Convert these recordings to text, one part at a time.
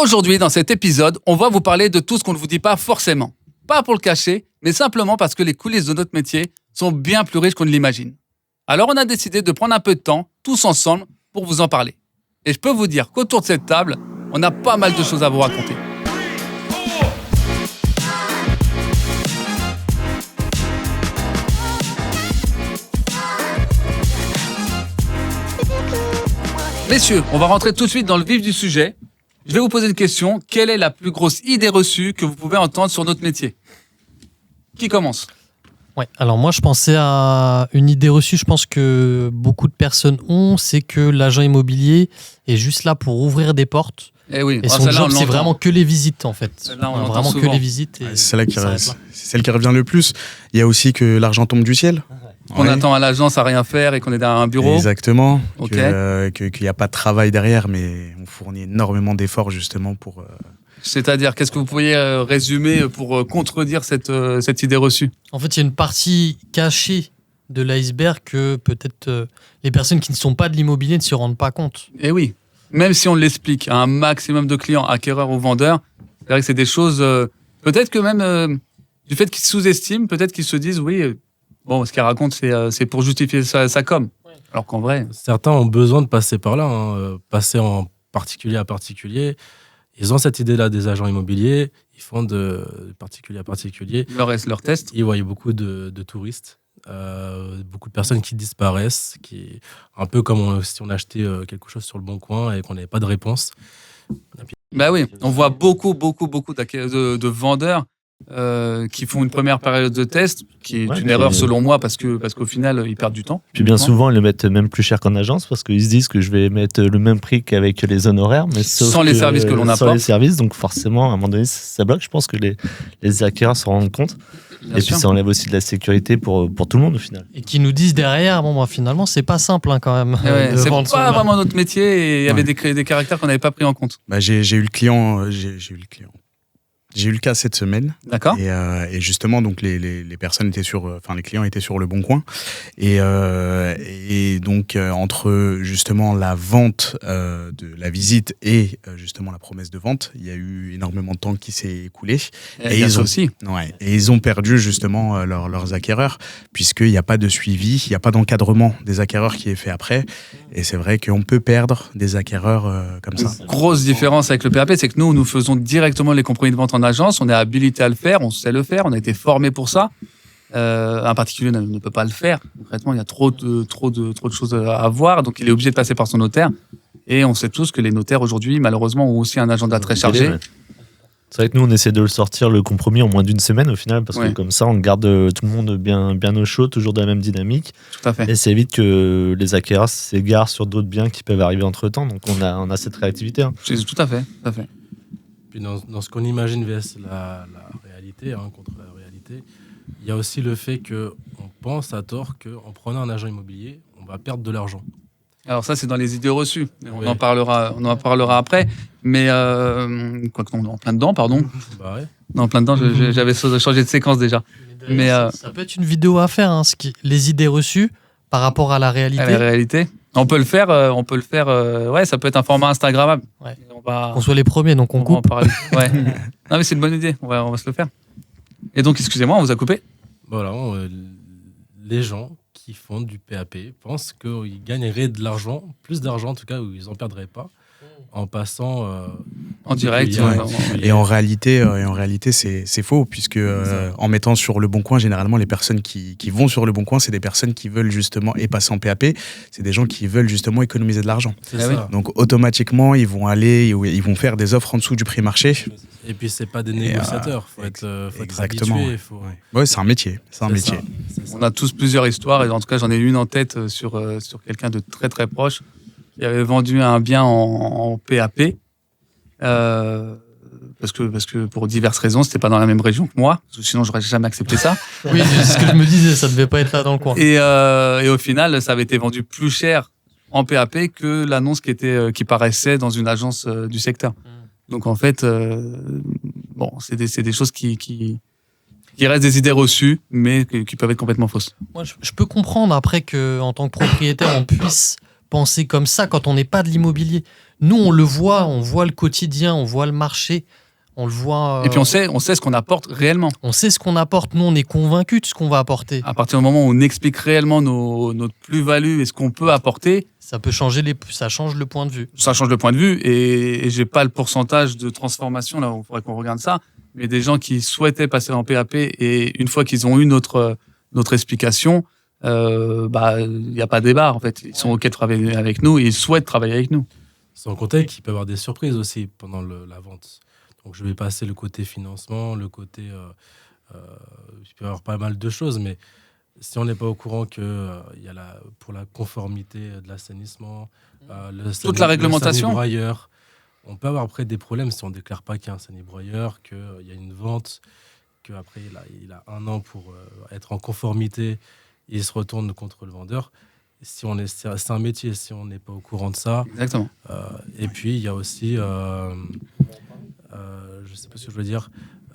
Aujourd'hui, dans cet épisode, on va vous parler de tout ce qu'on ne vous dit pas forcément. Pas pour le cacher, mais simplement parce que les coulisses de notre métier sont bien plus riches qu'on ne l'imagine. Alors on a décidé de prendre un peu de temps, tous ensemble, pour vous en parler. Et je peux vous dire qu'autour de cette table, on a pas mal de choses à vous raconter. Messieurs, on va rentrer tout de suite dans le vif du sujet. Je vais vous poser une question. Quelle est la plus grosse idée reçue que vous pouvez entendre sur notre métier ? Qui commence ? Ouais, alors moi je pensais à une idée reçue, je pense que beaucoup de personnes ont, c'est que l'agent immobilier est juste là pour ouvrir des portes. Eh oui, Et son job, c'est vraiment que les visites en fait. Celle-là, on l'entend vraiment souvent. que les visites. Et C'est celle qui ça s'arrête là. c'est celle qui revient le plus. Il y a aussi que l'argent tombe du ciel. On Ouais. attend à l'agence à rien faire et qu'on est derrière un bureau. Exactement. Ok. Qu'il n'y a pas de travail derrière, mais on fournit énormément d'efforts justement pour. C'est-à-dire, qu'est-ce que vous pourriez résumer pour contredire cette idée reçue ? En fait, il y a une partie cachée de l'iceberg que peut-être les personnes qui ne sont pas de l'immobilier ne se rendent pas compte. Eh oui, même si on l'explique à un maximum de clients, acquéreurs ou vendeurs, c'est vrai que c'est des choses, peut-être que même du fait qu'ils sous-estiment, peut-être qu'ils se disent, oui, bon, ce qu'elle raconte, c'est pour justifier sa com. Alors qu'en vrai, Certains ont besoin de passer par là, passer en particulier à particulier. Ils ont cette idée-là des agents immobiliers, ils font de particulier à particulier. leur test. Ils voient beaucoup de touristes, beaucoup de personnes qui disparaissent, un peu comme si on achetait quelque chose sur le Bon Coin et qu'on n'avait pas de réponse. Bah oui, on voit beaucoup de vendeurs qui font une première période de test, qui est Ouais, une puis- erreur selon moi, parce qu'au final, ils perdent du temps. Puis bien souvent, ils le mettent même plus cher qu'en agence parce qu'ils se disent que je vais mettre le même prix qu'avec les honoraires, mais sauf Sans les services que l'on sans apporte. les services, donc forcément, à un moment donné, ça bloque. Je pense que les acquéreurs se rendent compte. Bien Et sûr. puis ça enlève aussi de la sécurité pour tout le monde au final. Et qui nous disent derrière, bon, bah, finalement, c'est pas simple hein, quand même. Eh ouais, de c'est vendre pas son- vraiment notre métier et il y avait Ouais. des caractères qu'on n'avait pas pris en compte. Bah, j'ai eu le client. J'ai eu le cas cette semaine. D'accord ? Et justement, donc les personnes étaient les clients étaient sur le Bon Coin. Et donc, entre justement la vente de la visite et justement la promesse de vente, il y a eu énormément de temps qui s'est écoulé. Et ils ont aussi. Ouais. Et ils ont perdu justement leurs acquéreurs, puisqu'il n'y a pas de suivi, il n'y a pas d'encadrement des acquéreurs qui est fait après. Et c'est vrai qu'on peut perdre des acquéreurs comme ça. Grosse différence avec le PAP, c'est que nous faisons directement les compromis de vente en agence, on est habilité à le faire, on sait le faire, on a été formé pour ça. Un particulier ne peut pas le faire. Concrètement, il y a trop de choses à voir, donc il est obligé de passer par son notaire. Et on sait tous que les notaires aujourd'hui, malheureusement, ont aussi un agenda très chargé. Ouais. C'est vrai que nous, on essaie de le sortir, le compromis, en moins d'une semaine au final, parce Ouais. que comme ça, on garde tout le monde bien au chaud, toujours dans la même dynamique. Tout à fait. Et ça évite que les acquéreurs s'égarent sur d'autres biens qui peuvent arriver entre-temps. Donc on a cette réactivité. Hein. Tout à fait. Puis dans ce qu'on imagine vs la réalité, contre la réalité, il y a aussi le fait qu'on pense à tort qu'en prenant un agent immobilier, on va perdre de l'argent. Alors ça, c'est dans les idées reçues. On Oui. en parlera après. Mais quoi que non, on est en plein dedans, pardon. Bah ouais. Non, en plein dedans, j'avais changé de séquence déjà. Mais Ça peut être une vidéo à faire, hein, les idées reçues par rapport à la réalité. la réalité, on peut le faire. Ouais, ça peut être un format Instagrammable. Ouais. On va. Qu'on soit les premiers, donc on On va en coupe. parler. Ouais. Non, mais c'est une bonne idée. On va se le faire. Et donc, excusez-moi, on vous a coupé. Voilà, les gens qui font du PAP pensent qu'ils gagneraient de l'argent, plus d'argent en tout cas, ou ils n'en perdraient pas, en passant En direct. Ouais. Ouais. Et en réalité, c'est faux, puisque en mettant sur le Bon Coin, généralement, les personnes qui vont sur le Bon Coin, c'est des personnes qui veulent justement, et passer en PAP, c'est des gens qui veulent justement économiser de l'argent. C'est Ah ça. oui. Donc automatiquement, ils vont faire des offres en dessous du prix marché. Et puis c'est pas des négociateurs, faut être exactement, habitué. ouais. Ouais, c'est un métier. C'est un métier. On a tous plusieurs histoires. Et en tout cas, j'en ai une en tête sur quelqu'un de très très proche qui avait vendu un bien en PAP. Parce que pour diverses raisons, c'était pas dans la même région que moi. Parce que sinon, j'aurais jamais accepté ça. Oui, c'est ce que je me disais, ça devait pas être là dans le coin. Et au final, ça avait été vendu plus cher en PAP que l'annonce qui paraissait dans une agence du secteur. Donc en fait, c'est des choses qui restent des idées reçues, mais qui peuvent être complètement fausses. Moi, je peux comprendre après qu'en tant que propriétaire, on puisse penser comme ça quand on n'est pas de l'immobilier. nous, on voit le quotidien, on voit le marché, on le voit. Et puis on sait ce qu'on apporte réellement. On sait ce qu'on apporte. Nous, on est convaincus de ce qu'on va apporter. À partir du moment où on explique réellement notre plus-value et ce qu'on peut apporter, Ça change le point de vue. ça change le point de vue. Et j'ai pas le pourcentage de transformation, là, il faudrait qu'on regarde ça. Mais des gens qui souhaitaient passer en PAP et une fois qu'ils ont eu notre explication, il n'y a pas de débat, en fait. Ils sont OK de travailler avec nous et ils souhaitent travailler avec nous. Sans compter qu'il peut y avoir des surprises aussi pendant la vente. Donc je vais passer le côté financement, le côté... il peut y avoir pas mal de choses, mais si on n'est pas au courant que y a pour la conformité de l'assainissement, Toute la réglementation. le sanibroyeur, on peut avoir après des problèmes si on ne déclare pas qu'il y a un sanibroyeur, qu'il y a une vente, qu'après il a 1 an pour être en conformité, il se retourne contre le vendeur. Si c'est un métier, si on n'est pas au courant de ça. Exactement. Et puis il y a aussi, je ne sais pas ce que je veux dire,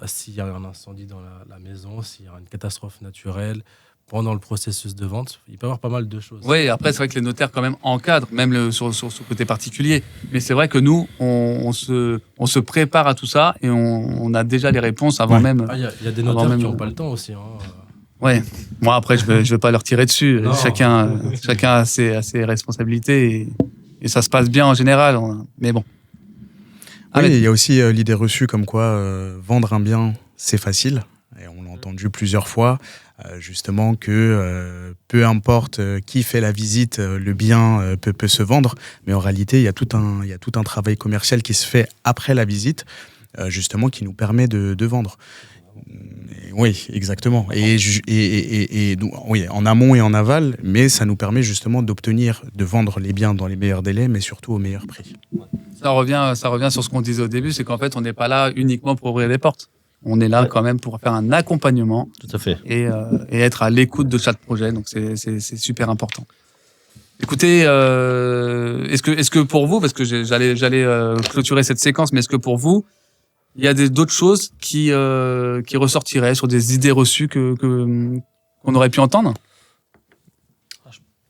s'il y a un incendie dans la maison, s'il y a une catastrophe naturelle, pendant le processus de vente, il peut y avoir pas mal de choses. Oui, après, c'est vrai que les notaires, quand même, encadrent, même sur ce côté particulier. Mais c'est vrai que nous, on se prépare à tout ça et on a déjà les réponses avant même. Il y a des notaires qui n'ont pas le temps aussi. Ouais. Moi, après, je vais pas leur tirer dessus. Non. Chacun a ses responsabilités et ça se passe bien en général. Mais bon. Oui, il y a aussi l'idée reçue comme quoi vendre un bien, c'est facile. Et on l'a entendu plusieurs fois, justement, que peu importe qui fait la visite, le bien peut se vendre. Mais en réalité, il y a tout un travail commercial qui se fait après la visite, justement, qui nous permet de vendre. Oui, exactement. Et oui, en amont et en aval, mais ça nous permet justement de vendre les biens dans les meilleurs délais, mais surtout au meilleur prix. Ça revient sur ce qu'on disait au début, c'est qu'en fait, on n'est pas là uniquement pour ouvrir des portes. On est là quand même pour faire un accompagnement Tout à fait. et être à l'écoute de chaque projet. Donc, c'est super important. Écoutez, est-ce que pour vous, parce que j'allais clôturer cette séquence, mais est-ce que pour vous, il y a d'autres choses qui ressortiraient sur des idées reçues qu'on aurait pu entendre?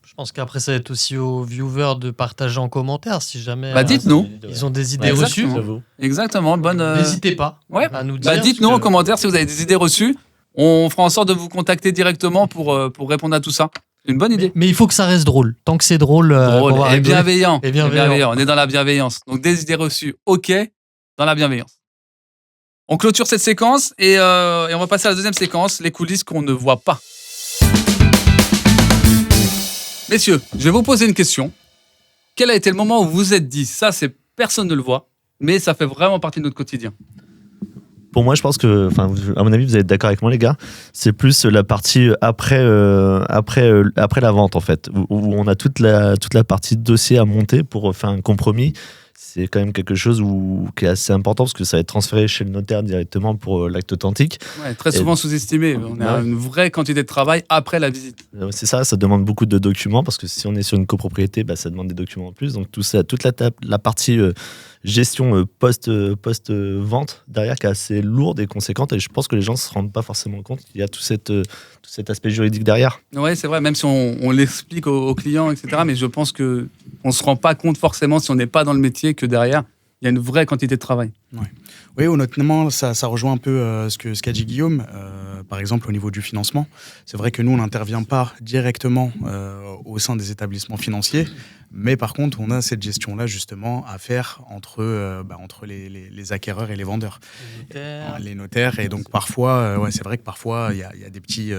Je pense qu'après, ça va être aussi aux viewers de partager en commentaire si jamais dites-nous. ils ont des idées Exactement. reçues. J'avoue. Exactement. N'hésitez pas à nous dire. Dites-nous parce en que- commentaire si vous avez des idées reçues. On fera en sorte de vous contacter directement pour répondre à tout ça. C'est une bonne idée. Mais il faut que ça reste drôle. Tant que c'est drôle, Drôle on va et rigoler. bienveillant. Et bienveillant. On est dans la bienveillance. Donc des idées reçues, ok, dans la bienveillance. On clôture cette séquence et on va passer à la deuxième séquence, les coulisses qu'on ne voit pas. Messieurs, je vais vous poser une question. Quel a été le moment où vous vous êtes dit, ça, personne ne le voit, mais ça fait vraiment partie de notre quotidien? Pour moi, je pense que, à mon avis, vous êtes d'accord avec moi, les gars. C'est plus la partie après la vente, en fait, où on a toute la partie dossier à monter pour faire un compromis. C'est quand même quelque chose qui est assez important parce que ça va être transféré chez le notaire directement pour l'acte authentique. Ouais, très souvent sous-estimé. On a une vraie quantité de travail après la visite. C'est ça demande beaucoup de documents parce que si on est sur une copropriété, ça demande des documents en plus. Donc tout ça, toute la partie gestion post-vente derrière qui est assez lourde et conséquente. Et je pense que les gens ne se rendent pas forcément compte qu'il y a tout cet aspect juridique derrière. Oui, c'est vrai, même si on l'explique aux clients, etc. Mais je pense qu'on ne se rend pas compte forcément, si on n'est pas dans le métier, que derrière, il y a une vraie quantité de travail. Ouais. Oui, honnêtement, ça rejoint un peu ce qu'a dit Guillaume, par exemple au niveau du financement. C'est vrai que nous, on n'intervient pas directement au sein des établissements financiers, mais par contre, on a cette gestion-là justement à faire entre les acquéreurs et les vendeurs. Les notaires. Et donc parfois, c'est vrai que parfois, il y a des petits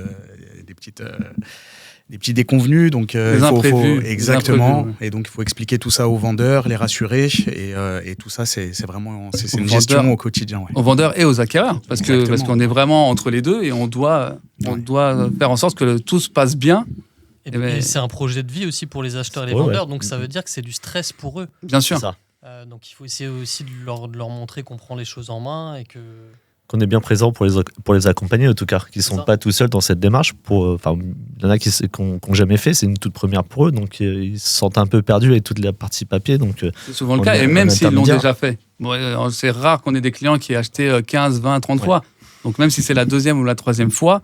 déconvenus, donc exactement. Imprévus, ouais. Et donc il faut expliquer tout ça aux vendeurs, les rassurer, et tout ça c'est vraiment c'est une Aux gestion vendeurs. au quotidien. Ouais. Aux vendeurs et aux acquéreurs, parce qu'on est vraiment entre les deux et on doit faire en sorte que tout se passe bien. Et c'est un projet de vie aussi pour les acheteurs et les vendeurs, donc ça veut dire que c'est du stress pour eux. Bien sûr. Ça. Donc il faut essayer aussi de leur montrer qu'on prend les choses en main et que... Qu'on est bien présent pour les accompagner, en tout cas, qui ne sont pas tout seuls dans cette démarche. Il y en a qui n'ont jamais fait, c'est une toute première pour eux, donc ils se sentent un peu perdus avec toute la partie papier. Donc, c'est souvent le cas, et même s'ils l'ont déjà fait. Bon, c'est rare qu'on ait des clients qui aient acheté 15, 20, 30 fois. Donc même si c'est la deuxième ou la troisième fois,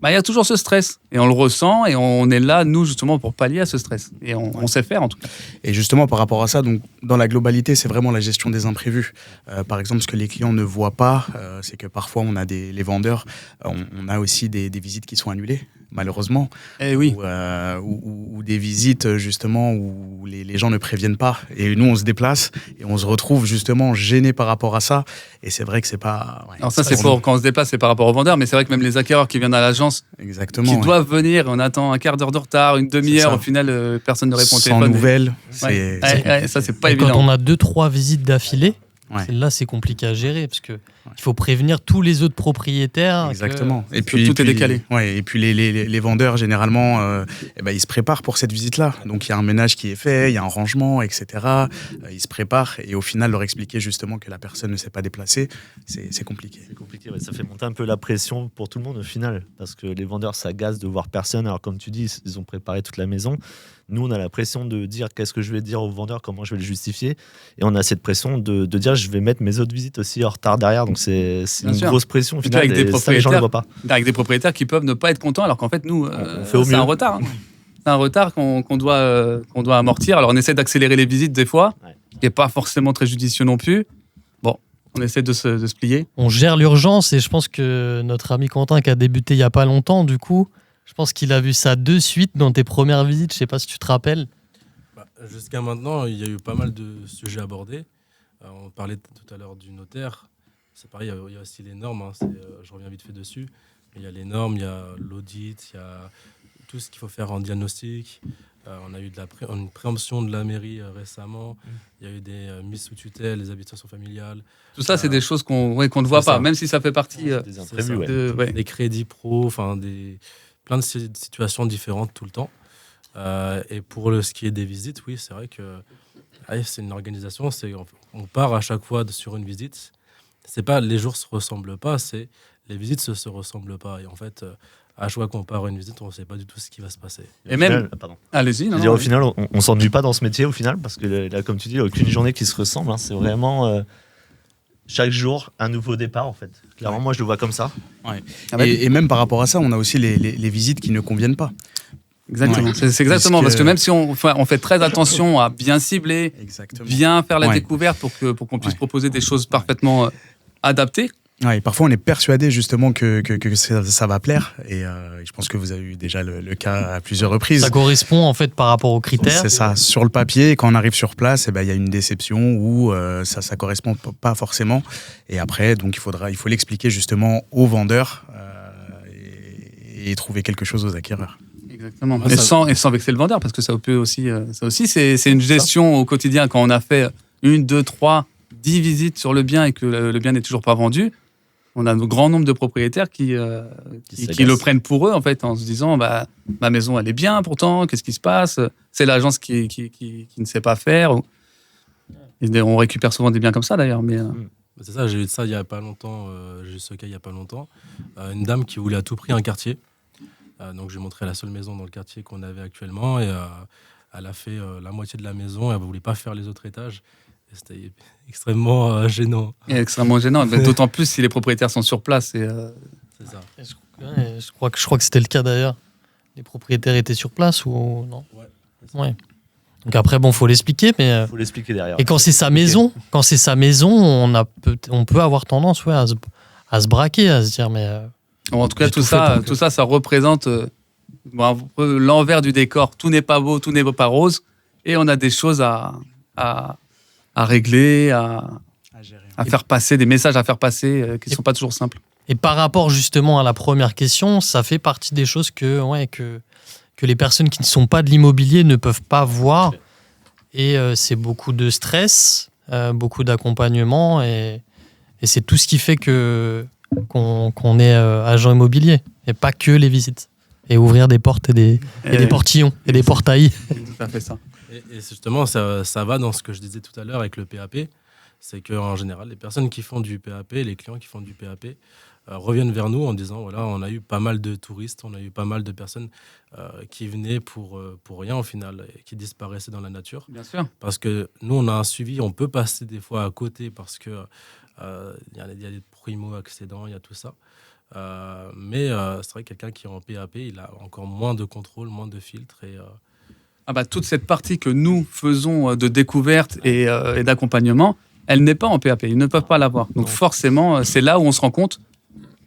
il y a toujours ce stress. Et on le ressent et on est là, nous, justement, pour pallier à ce stress. Et on sait faire, en tout cas. Et justement, par rapport à ça, donc, dans la globalité, c'est vraiment la gestion des imprévus. Par exemple, ce que les clients ne voient pas, c'est que parfois, on a les vendeurs, on a aussi des visites qui sont annulées, malheureusement. Eh oui. Ou des visites, justement, où les gens ne préviennent pas. Et nous, on se déplace et on se retrouve, justement, gênés par rapport à ça. Et c'est vrai que c'est pas... Ouais, Alors ça, c'est pour quand on se déplace, c'est par rapport aux vendeurs. Mais c'est vrai que même les acquéreurs qui viennent à l'agence, exactement, qui ouais. doivent venir, on attend un quart d'heure de retard, une demi-heure, ça. au final, personne ne répond au Sans téléphone. nouvelles, Ouais. c'est Ouais, ça, c'est pas Et évident. quand on a 2-3 visites d'affilée, Ouais. là, c'est compliqué à gérer parce que il faut prévenir tous les autres propriétaires. Exactement. Et puis tout est décalé. Ouais, et puis les vendeurs, généralement, ils se préparent pour cette visite-là. Donc il y a un ménage qui est fait, il y a un rangement, etc. Ils se préparent et au final, leur expliquer justement que la personne ne s'est pas déplacée, c'est compliqué. C'est compliqué, ouais. Ça fait monter un peu la pression pour tout le monde au final, parce que les vendeurs s'agacent de voir personne. Alors comme tu dis, ils ont préparé toute la maison. Nous, on a la pression de dire qu'est-ce que je vais dire aux vendeurs, comment je vais le justifier. Et on a cette pression de dire je vais mettre mes autres visites aussi en retard derrière. Donc c'est Bien une sûr. grosse pression au Puis final. avec des Et ça, les gens ne le voient pas. Avec des propriétaires qui peuvent ne pas être contents, alors qu'en fait, nous, On fait au c'est mieux. un retard. Hein. C'est un retard qu'on doit amortir. Alors, on essaie d'accélérer les visites des fois, Ouais. qui n'est pas forcément très judicieux non plus. Bon, on essaie de se plier. On gère l'urgence et je pense que notre ami Quentin qui a débuté il y a pas longtemps, du coup, je pense qu'il a vu ça de suite dans tes premières visites. Je sais pas si tu te rappelles. Jusqu'à maintenant, il y a eu pas mal de sujets abordés. On parlait tout à l'heure du notaire. C'est pareil, il y a aussi les normes. Hein. Je reviens vite fait dessus. Il y a les normes, il y a l'audit, il y a tout ce qu'il faut faire en diagnostic. On a eu une préemption de la mairie récemment. Il y a eu des mises sous tutelle, les habitations familiales. Tout ça, c'est des choses qu'on ne voit C'est pas, ça. même si ça fait partie Des imprévus, ouais. Des crédits pro, enfin plein de situations différentes tout le temps. Et pour ce qui est des visites, oui, c'est vrai que c'est une organisation. On part à chaque fois sur une visite. C'est pas les jours se ressemblent pas, c'est les visites se ressemblent pas. Et en fait, à chaque fois qu'on part à une visite, on ne sait pas du tout ce qui va se passer. Et même- Final, pardon. Allez-y. Je non, veux dire, non, au final, on s'ennuie pas dans ce métier au final, parce que là, comme tu dis, il n'y a aucune journée qui se ressemble. Hein. C'est vraiment chaque jour un nouveau départ en fait. Clairement, moi je le vois comme ça. Ah bah, Et même par rapport à ça, on a aussi les visites qui ne conviennent pas. Exactement. Ouais. C'est exactement parce que Parce que même si on fait très attention à bien cibler, Exactement. bien faire la Ouais. découverte pour qu'on puisse Ouais. proposer des choses parfaitement adaptées. Ouais, et parfois, on est persuadé justement que ça va plaire. Et je pense que vous avez eu déjà le cas à plusieurs reprises. Ça correspond en fait par rapport aux critères. C'est ça. Sur le papier, quand on arrive sur place, il y a une déception où ça correspond pas forcément. Et après, donc il faut l'expliquer justement aux vendeurs et trouver quelque chose aux acquéreurs. Exactement. Ouais, Et ça- sans vexer le vendeur, parce que ça peut aussi, c'est une gestion au quotidien quand on a fait 1, 2, 3, 10 visites sur le bien et que le bien n'est toujours pas vendu. On a un grand nombre de propriétaires qui le prennent pour eux, en fait, en se disant bah, ma maison, elle est bien pourtant, qu'est-ce qui se passe? C'est l'agence qui ne sait pas faire. Et on récupère souvent des biens comme ça, d'ailleurs. Mais, C'est ça, j'ai eu ça il y a pas longtemps. J'ai eu ce cas il y a pas longtemps. Une dame qui voulait à tout prix un quartier. Donc, je lui ai montré la seule maison dans le quartier qu'on avait actuellement. Et elle a fait la moitié de la maison. Elle ne voulait pas faire les autres étages. Et c'était extrêmement gênant. et extrêmement gênant. Mais d'autant plus si les propriétaires sont sur place. Et, C'est ça. Je crois que c'était le cas d'ailleurs. Les propriétaires étaient sur place ou non? Ouais. Donc après, bon, faut l'expliquer, mais Il faut l'expliquer derrière. et quand c'est sa maison, on peut avoir tendance à se braquer, à se dire mais en tout cas, J'ai tout tout fait ça, pour que- tout ça, ça représente un peu l'envers du décor. Tout n'est pas beau, tout n'est pas rose. Et on a des choses à régler, à faire passer, des messages à faire passer qui ne sont pas toujours simples. et par rapport justement à la première question, ça fait partie des choses que les personnes qui ne sont pas de l'immobilier ne peuvent pas voir. Et c'est beaucoup de stress, beaucoup d'accompagnement, et c'est tout ce qui fait qu'on est agent immobilier, et pas que les visites. Et ouvrir des portes et des portillons, et des portails. C'est tout à fait ça. Et justement, ça va dans ce que je disais tout à l'heure avec le PAP. C'est qu'en général, les personnes qui font du PAP, les clients qui font du PAP, reviennent vers nous en disant voilà, on a eu pas mal de touristes, on a eu pas mal de personnes qui venaient pour rien au final, et qui disparaissaient dans la nature. Bien sûr. Parce que nous, on a un suivi, on peut passer des fois à côté parce que il y a des primo-accédants, il y a tout ça. Mais c'est vrai que quelqu'un qui est en PAP, il a encore moins de contrôle, moins de filtres. Toute cette partie que nous faisons de découverte et d'accompagnement, elle n'est pas en PAP. Ils ne peuvent pas l'avoir. Donc forcément, c'est là où on se rend compte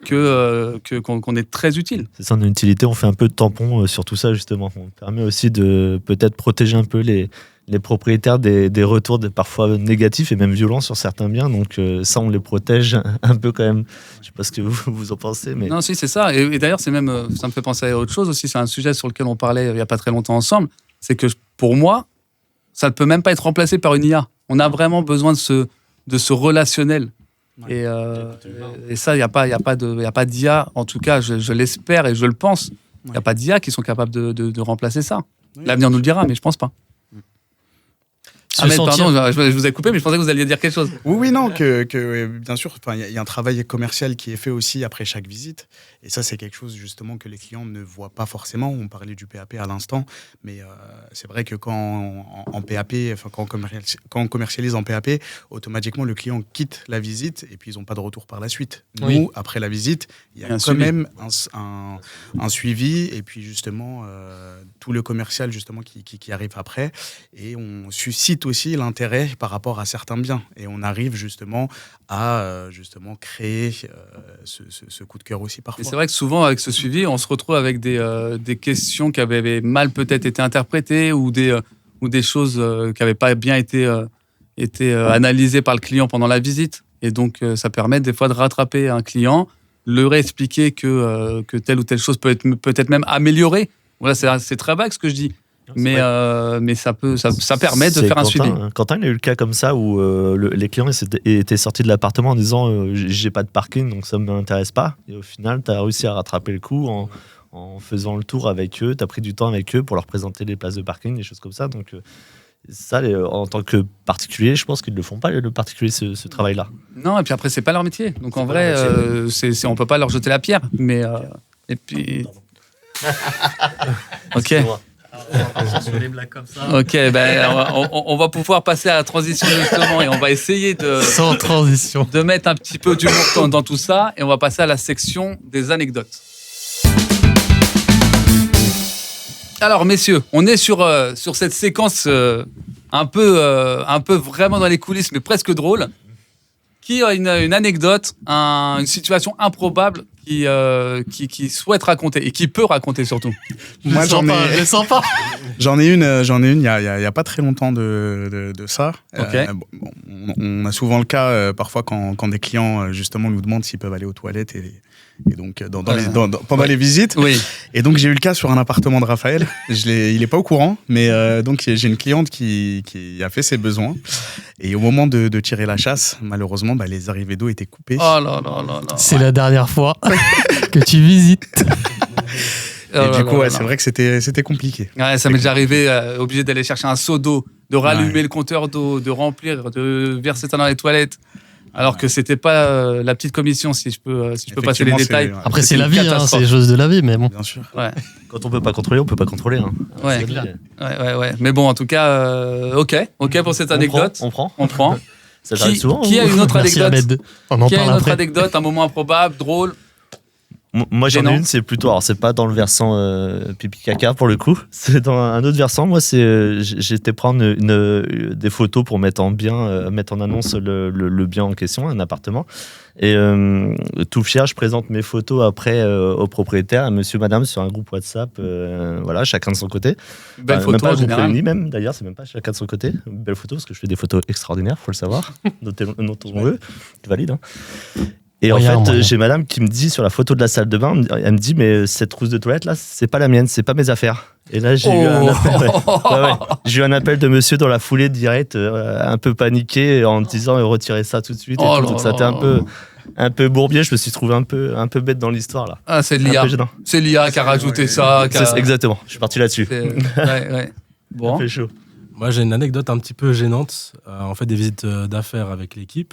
qu'on est très utile. C'est ça, en utilité, on fait un peu de tampon sur tout ça, justement. On permet aussi de peut-être protéger un peu les propriétaires des retours parfois négatifs et même violents sur certains biens. Donc ça, on les protège un peu quand même. Je ne sais pas ce que vous en pensez. Mais... Non, si, c'est ça. Et d'ailleurs, c'est même, ça me fait penser à autre chose aussi. C'est un sujet sur lequel on parlait il n'y a pas très longtemps ensemble. C'est que pour moi, ça ne peut même pas être remplacé par une IA. On a vraiment besoin de ce relationnel. Ouais. Et ça, il n'y a pas d'IA. En tout cas, je l'espère et je le pense. Il n'y a pas d'IA qui sont capables de remplacer ça. Oui, l'avenir nous le dira, mais je ne pense pas. Pardon, je vous ai coupé, mais je pensais que vous alliez dire quelque chose. Oui, non, que bien sûr, il y a un travail commercial qui est fait aussi après chaque visite. Et ça, c'est quelque chose justement que les clients ne voient pas forcément. On parlait du PAP à l'instant, mais c'est vrai que quand on commercialise en PAP, automatiquement le client quitte la visite et puis ils n'ont pas de retour par la suite. Oui. Nous, après la visite, il y a quand même un suivi et puis justement tout le commercial justement qui arrive après et on suscite aussi l'intérêt par rapport à certains biens et on arrive justement à créer ce coup de cœur aussi parfois. Et c'est vrai que souvent avec ce suivi on se retrouve avec des questions qui avaient mal peut-être été interprétées ou des choses qui n'avaient pas bien été analysées par le client pendant la visite et donc ça permet des fois de rattraper un client, leur expliquer que telle ou telle chose peut être même améliorée. Voilà, c'est très vague ce que je dis. Mais ça permet de faire un suivi. Quentin, il a eu le cas comme ça où les clients étaient sortis de l'appartement en disant j'ai pas de parking donc ça ne m'intéresse pas. Et au final, tu as réussi à rattraper le coup en faisant le tour avec eux. Tu as pris du temps avec eux pour leur présenter les places de parking, des choses comme ça. Donc ça, en tant que particulier, je pense qu'ils ne le font pas, le particulier, ce travail-là. Non, et puis après, c'est pas leur métier. Donc en vrai, on peut pas leur jeter la pierre. Mais et puis. Ok. Ok, on va pouvoir passer à la transition justement et on va essayer sans transition de mettre un petit peu d'humour dans tout ça et on va passer à la section des anecdotes. Alors messieurs, on est sur cette séquence un peu vraiment dans les coulisses mais presque drôle. Qui a une anecdote, une situation improbable qui souhaite raconter et qui peut raconter surtout. Moi, j'en ai une il y a pas très longtemps de ça. Okay. On a souvent le cas parfois quand des clients justement nous demandent s'ils peuvent aller aux toilettes et donc pendant les visites. Oui. Et donc j'ai eu le cas sur un appartement de Raphaël. Il est pas au courant, mais donc j'ai une cliente qui a fait ses besoins et au moment de tirer la chasse, malheureusement, les arrivées d'eau étaient coupées. Oh là là là là. C'est la dernière fois que tu visites. Et du coup, c'est vrai que c'était compliqué. Ouais, ça m'est déjà arrivé, obligé d'aller chercher un seau d'eau, de rallumer le compteur d'eau, de remplir, de verser ça dans les toilettes. Alors que c'était pas la petite commission, si je peux passer les détails. Après, c'est la vie, c'est les choses de la vie, mais bon. Bien sûr. Ouais. Quand on peut pas contrôler, on peut pas contrôler. Hein. Ouais. Ouais. Mais bon, en tout cas, ok pour cette anecdote. On prend. Ça arrive souvent. Qui a une autre anecdote? Qui a une autre anecdote, un moment improbable, drôle? Moi j'en ai une, c'est plutôt, alors c'est pas dans le versant pipi caca pour le coup, c'est dans un autre versant. Moi j'étais prendre des photos pour mettre en annonce le bien en question, un appartement. Et tout fier, je présente mes photos après au propriétaire, à monsieur, madame, sur un groupe WhatsApp, voilà, chacun de son côté. Belle photo même pas en général. Réunis, même d'ailleurs, c'est même pas chacun de son côté. Belle photo parce que je fais des photos extraordinaires, faut le savoir. Notons-le, tu valides. Hein. Et en fait, j'ai madame qui me dit sur la photo de la salle de bain, elle me dit mais cette trousse de toilette là, c'est pas la mienne, c'est pas mes affaires. Et là j'ai eu un appel, j'ai eu un appel de monsieur dans la foulée direct, un peu paniqué en me disant retirez ça tout de suite. Donc ça était un peu bourbier, je me suis trouvé un peu bête dans l'histoire là. Ah, c'est l'IA. C'est l'IA qui a rajouté ça. Exactement, je suis parti là-dessus. Ouais. Bon. Ça fait chaud. Moi j'ai une anecdote un petit peu gênante. En fait, des visites d'affaires avec l'équipe.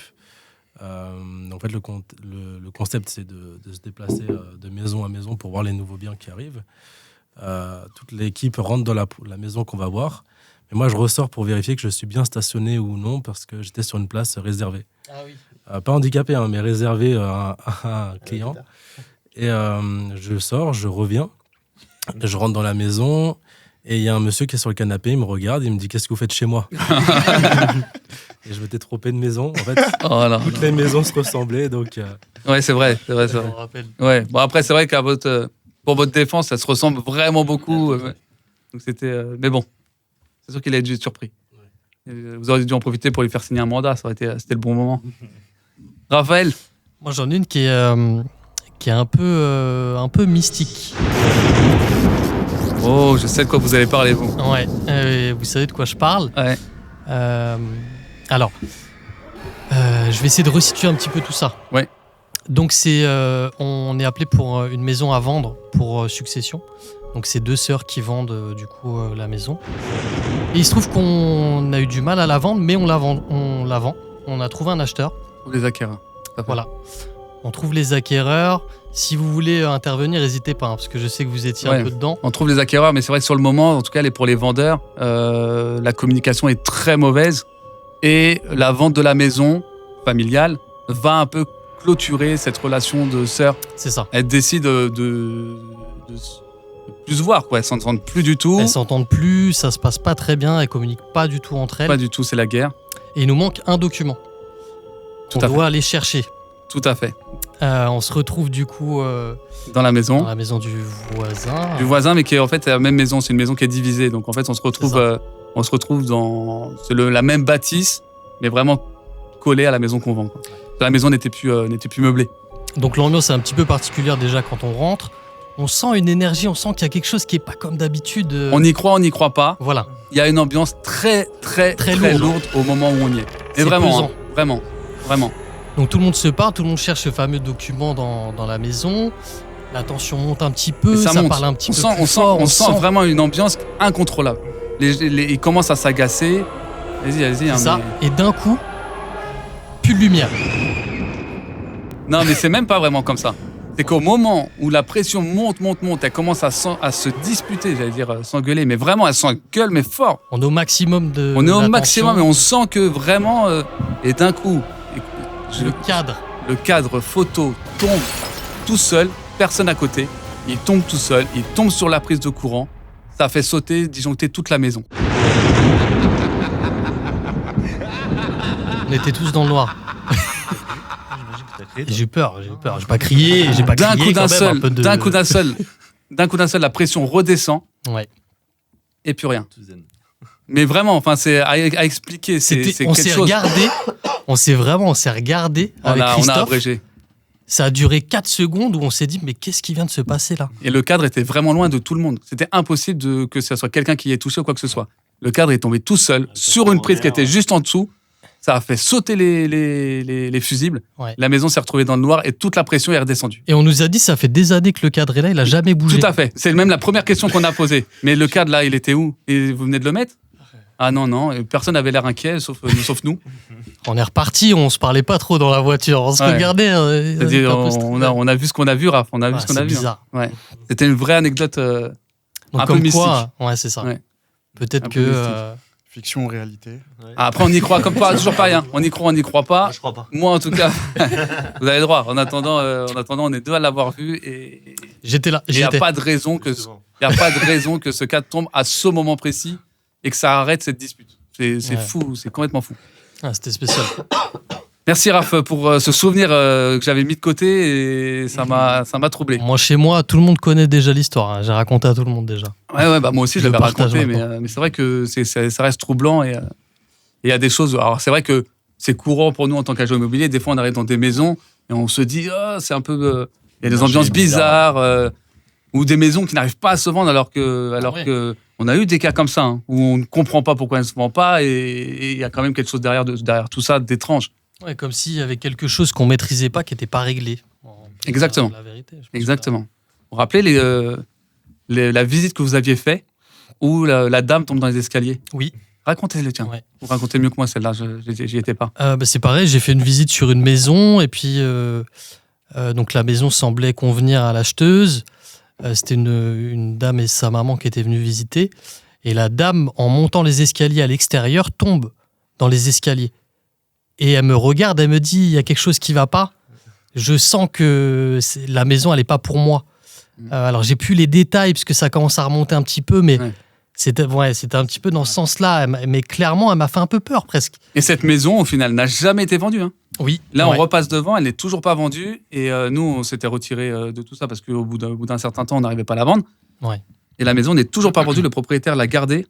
En fait, le concept, c'est de se déplacer de maison à maison pour voir les nouveaux biens qui arrivent. Toute l'équipe rentre dans la maison qu'on va voir. Mais moi, je ressors pour vérifier que je suis bien stationné ou non parce que j'étais sur une place réservée. Ah oui. Pas handicapé, mais réservée à un client. Et je sors, je reviens, je rentre dans la maison et il y a un monsieur qui est sur le canapé, il me regarde, il me dit qu'est-ce que vous faites chez moi? Et je m'étais trompé de maison. En fait, toutes les maisons se ressemblaient. Donc, Ouais, c'est vrai. Je me rappelle. Ouais. Bon, après, c'est vrai pour votre défense, ça se ressemble vraiment beaucoup. Ouais. Donc c'était. Mais bon, c'est sûr qu'il a dû être surpris. Vous auriez dû en profiter pour lui faire signer un mandat. C'était le bon moment. Raphaël. Moi, j'en ai une qui est un peu mystique. Oh, je sais de quoi vous allez parler, vous. Ouais. Vous savez de quoi je parle. Ouais. Alors, je vais essayer de resituer un petit peu tout ça. Ouais. Donc, on est appelé pour une maison à vendre pour succession. Donc, c'est 2 sœurs qui vendent du coup la maison. Et il se trouve qu'on a eu du mal à la vendre, mais on la vend. On a trouvé un acheteur. Ou les acquéreurs. Voilà. On trouve les acquéreurs. Si vous voulez intervenir, n'hésitez pas, hein, parce que je sais que vous étiez un peu dedans. On trouve les acquéreurs, mais c'est vrai que sur le moment, en tout cas pour les vendeurs, la communication est très mauvaise. Et la vente de la maison familiale va un peu clôturer cette relation de sœurs. C'est ça. Elles décident de plus se voir, quoi. Elles s'entendent plus du tout. Elles s'entendent plus, ça se passe pas très bien, elles communiquent pas du tout entre elles. Pas du tout, c'est la guerre. Et il nous manque un document. On doit aller chercher. Tout à fait. On se retrouve du coup dans la maison du voisin. Du voisin, mais qui est en fait la même maison. C'est une maison qui est divisée. Donc en fait, on se retrouve dans la même bâtisse, mais vraiment collé à la maison qu'on vend, quoi. La maison n'était plus meublée. Donc l'ambiance est un petit peu particulière déjà quand on rentre. On sent une énergie, on sent qu'il y a quelque chose qui est pas comme d'habitude. On y croit, on n'y croit pas. Voilà. Il y a une ambiance très lourde au moment où on y est. Et vraiment, hein, vraiment. Donc tout le monde se parle, tout le monde cherche ce fameux document dans la maison. La tension monte un petit peu, ça parle un petit peu plus fort. On sent vraiment une ambiance incontrôlable. Ils commencent à s'agacer. Vas-y. C'est ça. Et d'un coup, plus de lumière. Non, mais c'est même pas vraiment comme ça. C'est qu'au moment où la pression monte, elle commence à se disputer, j'allais dire s'engueuler, mais vraiment, elle s'engueule, mais fort. On est au maximum de. On est au maximum et on sent que vraiment. Et d'un coup. Le cadre photo tombe tout seul, personne à côté. Il tombe tout seul, il tombe sur la prise de courant. Ça fait sauter, disjoncter toute la maison. On était tous dans le noir. J'ai eu peur. J'ai pas crié, D'un coup d'un seul, la pression redescend. Ouais. Et plus rien. Mais vraiment, enfin, c'est à expliquer. C'est quelque chose. On s'est regardé avec Christophe. On a abrégé. Ça a duré 4 secondes où on s'est dit, mais qu'est-ce qui vient de se passer là? Et le cadre était vraiment loin de tout le monde. C'était impossible que ce soit quelqu'un qui y ait touché ou quoi que ce soit. Le cadre est tombé tout seul sur une prise qui était juste en dessous. Ça a fait sauter les fusibles. Ouais. La maison s'est retrouvée dans le noir et toute la pression est redescendue. Et on nous a dit, ça fait des années que le cadre est là, il a jamais bougé. Tout à fait. C'est même la première question qu'on a posée. Mais le cadre là, il était où? Et vous venez de le mettre? Ah non, personne n'avait l'air inquiet, sauf nous. On est reparti, on se parlait pas trop dans la voiture, on se regardait. On a vu ce qu'on a vu, Raph. On a vu ce qu'on a vu. C'est bizarre. Ouais. C'était une vraie anecdote donc un peu mystique. Ouais, c'est ça. Ouais. Peut-être que... Fiction ou réalité. Ouais. Après, on y croit comme pas, toujours pareil. Hein. On y croit, on n'y croit pas. Je crois pas. Moi, en tout cas, vous avez le droit. En attendant, on est deux à l'avoir vu. Et j'étais là. Il n'y a pas de raison que ce cadre tombe à ce moment précis et que ça arrête cette dispute. C'est fou, c'est complètement fou. Ah, c'était spécial. Merci Raph pour ce souvenir que j'avais mis de côté et ça m'a troublé. Moi, chez moi, tout le monde connaît déjà l'histoire. Hein. J'ai raconté à tout le monde déjà. Ouais, bah moi aussi je l'avais raconté, mais c'est vrai que ça reste troublant et il y a des choses. Alors c'est vrai que c'est courant pour nous en tant qu'agent immobilier. Des fois, on arrive dans des maisons et on se dit, c'est un peu, il y a des ambiances bizarres ou des maisons qui n'arrivent pas à se vendre alors que on a eu des cas comme ça hein, où on ne comprend pas pourquoi elles ne se vendent pas et il y a quand même quelque chose derrière tout ça d'étrange. Ouais, comme s'il y avait quelque chose qu'on maîtrisait pas, qui n'était pas réglé. Exactement. La vérité, exactement. Vous vous rappelez la visite que vous aviez faite où la dame tombe dans les escaliers? Oui. Racontez-le, tiens. Ouais. Vous racontez mieux que moi celle-là, j'y étais pas. C'est pareil, j'ai fait une visite sur une maison et puis donc la maison semblait convenir à l'acheteuse. C'était une dame et sa maman qui étaient venues visiter. Et la dame, en montant les escaliers à l'extérieur, tombe dans les escaliers. Et elle me regarde, elle me dit, il y a quelque chose qui va pas. je sens que la maison, elle n'est pas pour moi. Alors, j'ai plus les détails, parce que ça commence à remonter un petit peu, mais c'était un petit peu dans ce sens-là. Mais clairement, elle m'a fait un peu peur, presque. Et cette maison, au final, n'a jamais été vendue. Hein. Oui. Là, on repasse devant, elle n'est toujours pas vendue. Et nous, on s'était retirés de tout ça parce qu'au bout d'un certain temps, on n'arrivait pas à la vendre. Ouais. Et la maison n'est toujours pas vendue. Le propriétaire l'a gardée.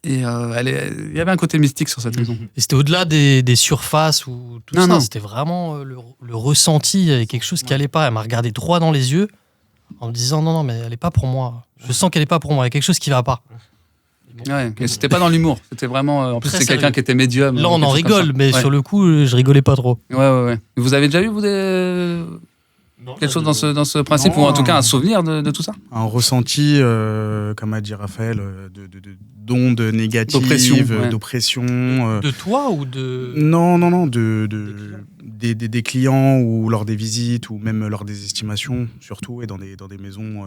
Et il y avait un côté mystique sur cette maison. Et c'était au-delà des surfaces ou tout ça. Non. C'était vraiment le ressenti. Il y avait quelque chose qui n'allait pas. Elle m'a regardé droit dans les yeux en me disant non, mais elle n'est pas pour moi. Je sens qu'elle n'est pas pour moi. Il y a quelque chose qui ne va pas. Ouais, et c'était pas dans l'humour. C'était vraiment. En plus, Très c'est quelqu'un sérieux. qui était médium. Là, on en rigole, mais sur le coup, je rigolais pas trop. Ouais. Vous avez déjà eu, vous, quelque chose dans ce principe, ou en tout cas un souvenir de tout ça? Un ressenti, comme a dit Raphaël, d'ondes négatives, d'oppression. De toi ou de... Non, des clients ou lors des visites ou même lors des estimations, surtout, et dans des maisons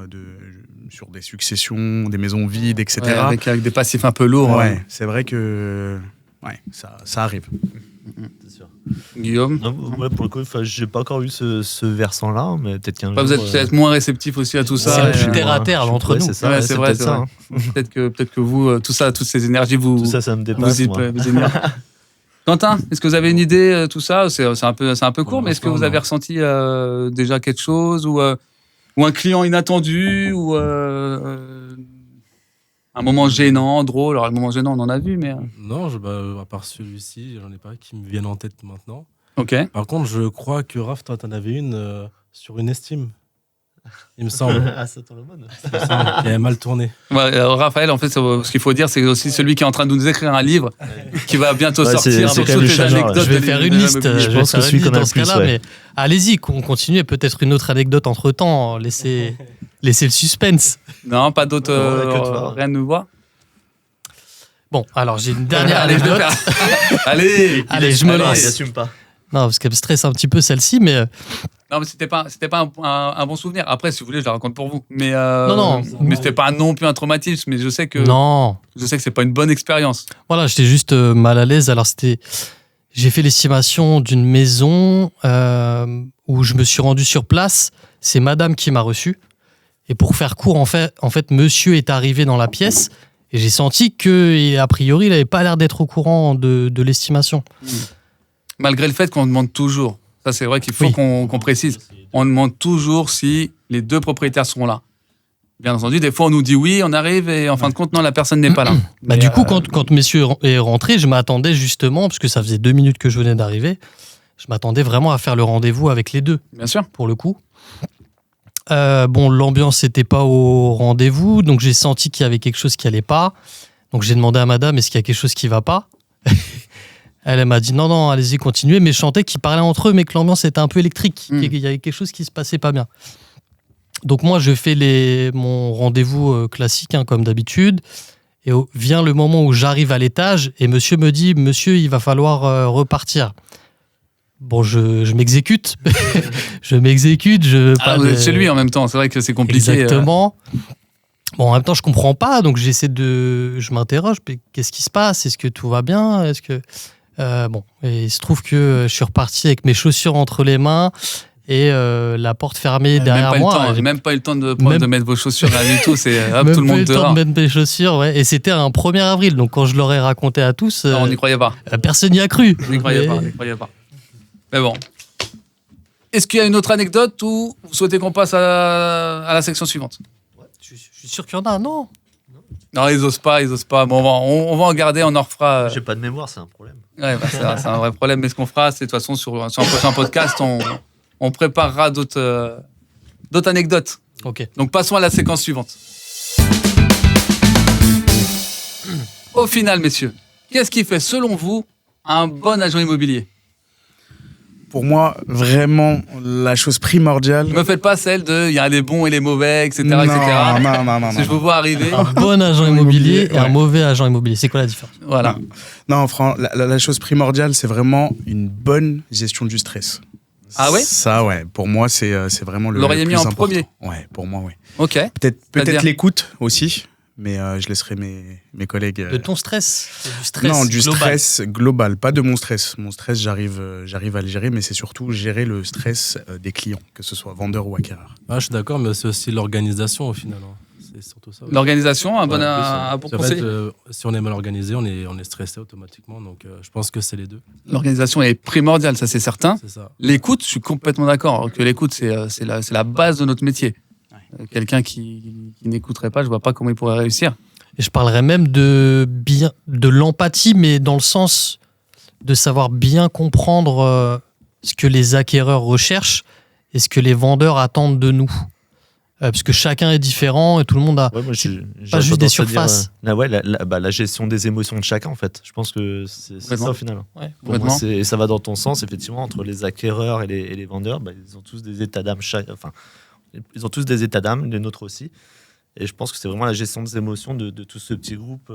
sur des successions, des maisons vides, etc. Ouais, avec des passifs un peu lourds. Ouais, c'est vrai que ça arrive. C'est sûr. Guillaume? Non, ouais, pour le coup, j'ai pas encore eu ce versant-là, mais peut-être qu'un jour. Vous êtes peut-être moins réceptif aussi à tout ça. C'est plus terre à terre entre nous. C'est ça, Ouais, c'est vrai, peut-être c'est ça. vrai. Hein. Peut-être que vous, tout ça, toutes ces énergies, Tout ça, ça me dépasse. vous moi. énervent. Quentin, est-ce que vous avez une idée, tout ça? C'est un peu court, mais est-ce que vous avez ressenti déjà quelque chose ou un client inattendu ou un moment gênant, drôle? Alors, le moment gênant, on en a vu, mais. Non, à part celui-ci, j'en ai pas qui me viennent en tête maintenant. Ok. Par contre, je crois que Raph, toi, t'en avais une sur une estime. Il me semble. Ah, ça tourne le mode. Il avait mal tourné. Ouais, Raphaël, en fait, ce qu'il faut dire, c'est aussi celui qui est en train de nous écrire un livre qui va bientôt sortir. c'est Donc, quand même toutes le les chargeur, anecdotes Je vais de faire une liste. l'immobilier. Je pense que celui qu'on a dans le ce plus, cas-là, ouais. mais allez-y, qu'on continue. Peut-être une autre anecdote entre-temps. Laissez le suspense. Non, pas d'autres. Non, que toi. Rien de nouveau. Bon, alors j'ai une dernière Allez, je vais anecdote. faire. Allez, Je me Ah, lance. il assume pas. Non, parce qu'elle me stresse un petit peu celle-ci, mais Non, mais c'était pas un bon souvenir. Après, si vous voulez, je la raconte pour vous. Mais Non. Mais c'était pas non plus un traumatisme. Mais je sais que non. c'est pas une bonne expérience. Voilà, j'étais juste mal à l'aise. Alors j'ai fait l'estimation d'une maison où je me suis rendu sur place. C'est madame qui m'a reçu. Et pour faire court, en fait, monsieur est arrivé dans la pièce et j'ai senti que, a priori, il n'avait pas l'air d'être au courant de l'estimation. Malgré le fait qu'on demande toujours. Ça, c'est vrai qu'il faut Oui. qu'on précise. On demande toujours si les deux propriétaires seront là. Bien entendu, des fois, on nous dit oui, on arrive, et en fin de compte, non, la personne n'est pas là. Bah, Mais, du coup, quand monsieur est rentré, je m'attendais justement, parce que ça faisait 2 minutes que je venais d'arriver, je m'attendais vraiment à faire le rendez-vous avec les deux, Bien sûr. pour le coup. Bon, l'ambiance n'était pas au rendez-vous, donc j'ai senti qu'il y avait quelque chose qui allait pas. Donc j'ai demandé à madame, est-ce qu'il y a quelque chose qui va pas? Elle m'a dit non, allez-y, continuez, mais je sentais qu'ils parlaient entre eux, mais que l'ambiance était un peu électrique, qu'il y avait quelque chose qui se passait pas bien. Donc moi, je fais mon rendez-vous classique, hein, comme d'habitude, et vient le moment où j'arrive à l'étage, et monsieur me dit, monsieur, il va falloir repartir. Bon, je m'exécute. Je m'exécute. Vous êtes chez lui en même temps, c'est vrai que c'est compliqué. Exactement. Bon, en même temps, je comprends pas, donc je m'interroge. Mais qu'est-ce qui se passe? Est-ce que tout va bien? Est-ce que bon, et il se trouve que je suis reparti avec mes chaussures entre les mains et la porte fermée derrière moi. J'ai même pas eu le temps de mettre vos chaussures, rien du tout. C'est hop, Même tout le pas eu monde le temps dehors. de mettre mes chaussures, ouais. Et c'était un 1er avril, donc quand je l'aurais raconté à tous, Non, on n'y croyait pas. personne n'y a cru. On n'y croyait pas. Mais bon. Est-ce qu'il y a une autre anecdote ou vous souhaitez qu'on passe à la section suivante? Je suis sûr qu'il y en a, non? Non, ils osent pas. Bon, on va en garder, on en refera. J'ai pas de mémoire, c'est un problème. Ouais, c'est un vrai problème. Mais ce qu'on fera, c'est de toute façon sur un prochain podcast, on préparera d'autres anecdotes. Ok. Donc passons à la séquence suivante. Au final, messieurs, qu'est-ce qui fait, selon vous, un bon agent immobilier? Pour moi, vraiment, la chose primordiale. Ne me faites pas celle de il y a les bons et les mauvais, etc. Non, etc. non. Si je vous vois arriver, Un bon agent immobilier et un ouais. mauvais agent immobilier, c'est quoi la différence? voilà. Non, la chose primordiale, c'est vraiment une bonne gestion du stress. Ah ouais? Ça, ouais. Pour moi, c'est vraiment le Vous l'auriez plus mis en important. premier? Ouais, pour moi, ouais. Ok. Peut-être C'est-à-dire l'écoute aussi, mais je laisserai mes collègues. De ton stress, du stress Non, du global. stress global, pas de mon stress. Mon stress, j'arrive à le gérer, mais c'est surtout gérer le stress des clients, que ce soit vendeur ou acquéreur. Ah, je suis d'accord, mais c'est aussi l'organisation au final. Hein. C'est surtout ça. L'organisation, un bon Ouais, un bon En fait, conseil. si on est mal organisé, on est stressé automatiquement. Donc, je pense que c'est les deux. L'organisation est primordiale, ça c'est certain. C'est ça. L'écoute, je suis complètement d'accord. Alors que l'écoute, c'est la base de notre métier. Quelqu'un qui n'écouterait pas, je vois pas comment il pourrait réussir. Et je parlerais même de l'empathie, mais dans le sens de savoir bien comprendre ce que les acquéreurs recherchent et ce que les vendeurs attendent de nous. Parce que chacun est différent et tout le monde a... Ouais, moi, pas juste des tendance à dire, surfaces. la gestion des émotions de chacun, en fait. Je pense que c'est Complètement. ça au final. Ouais. Pour moi, Complètement. et ça va dans ton sens, effectivement, entre les acquéreurs et les vendeurs. Ils ont tous des états d'âme, ils ont tous des états d'âme, les nôtres aussi. Et je pense que c'est vraiment la gestion des émotions de tout ce petit groupe.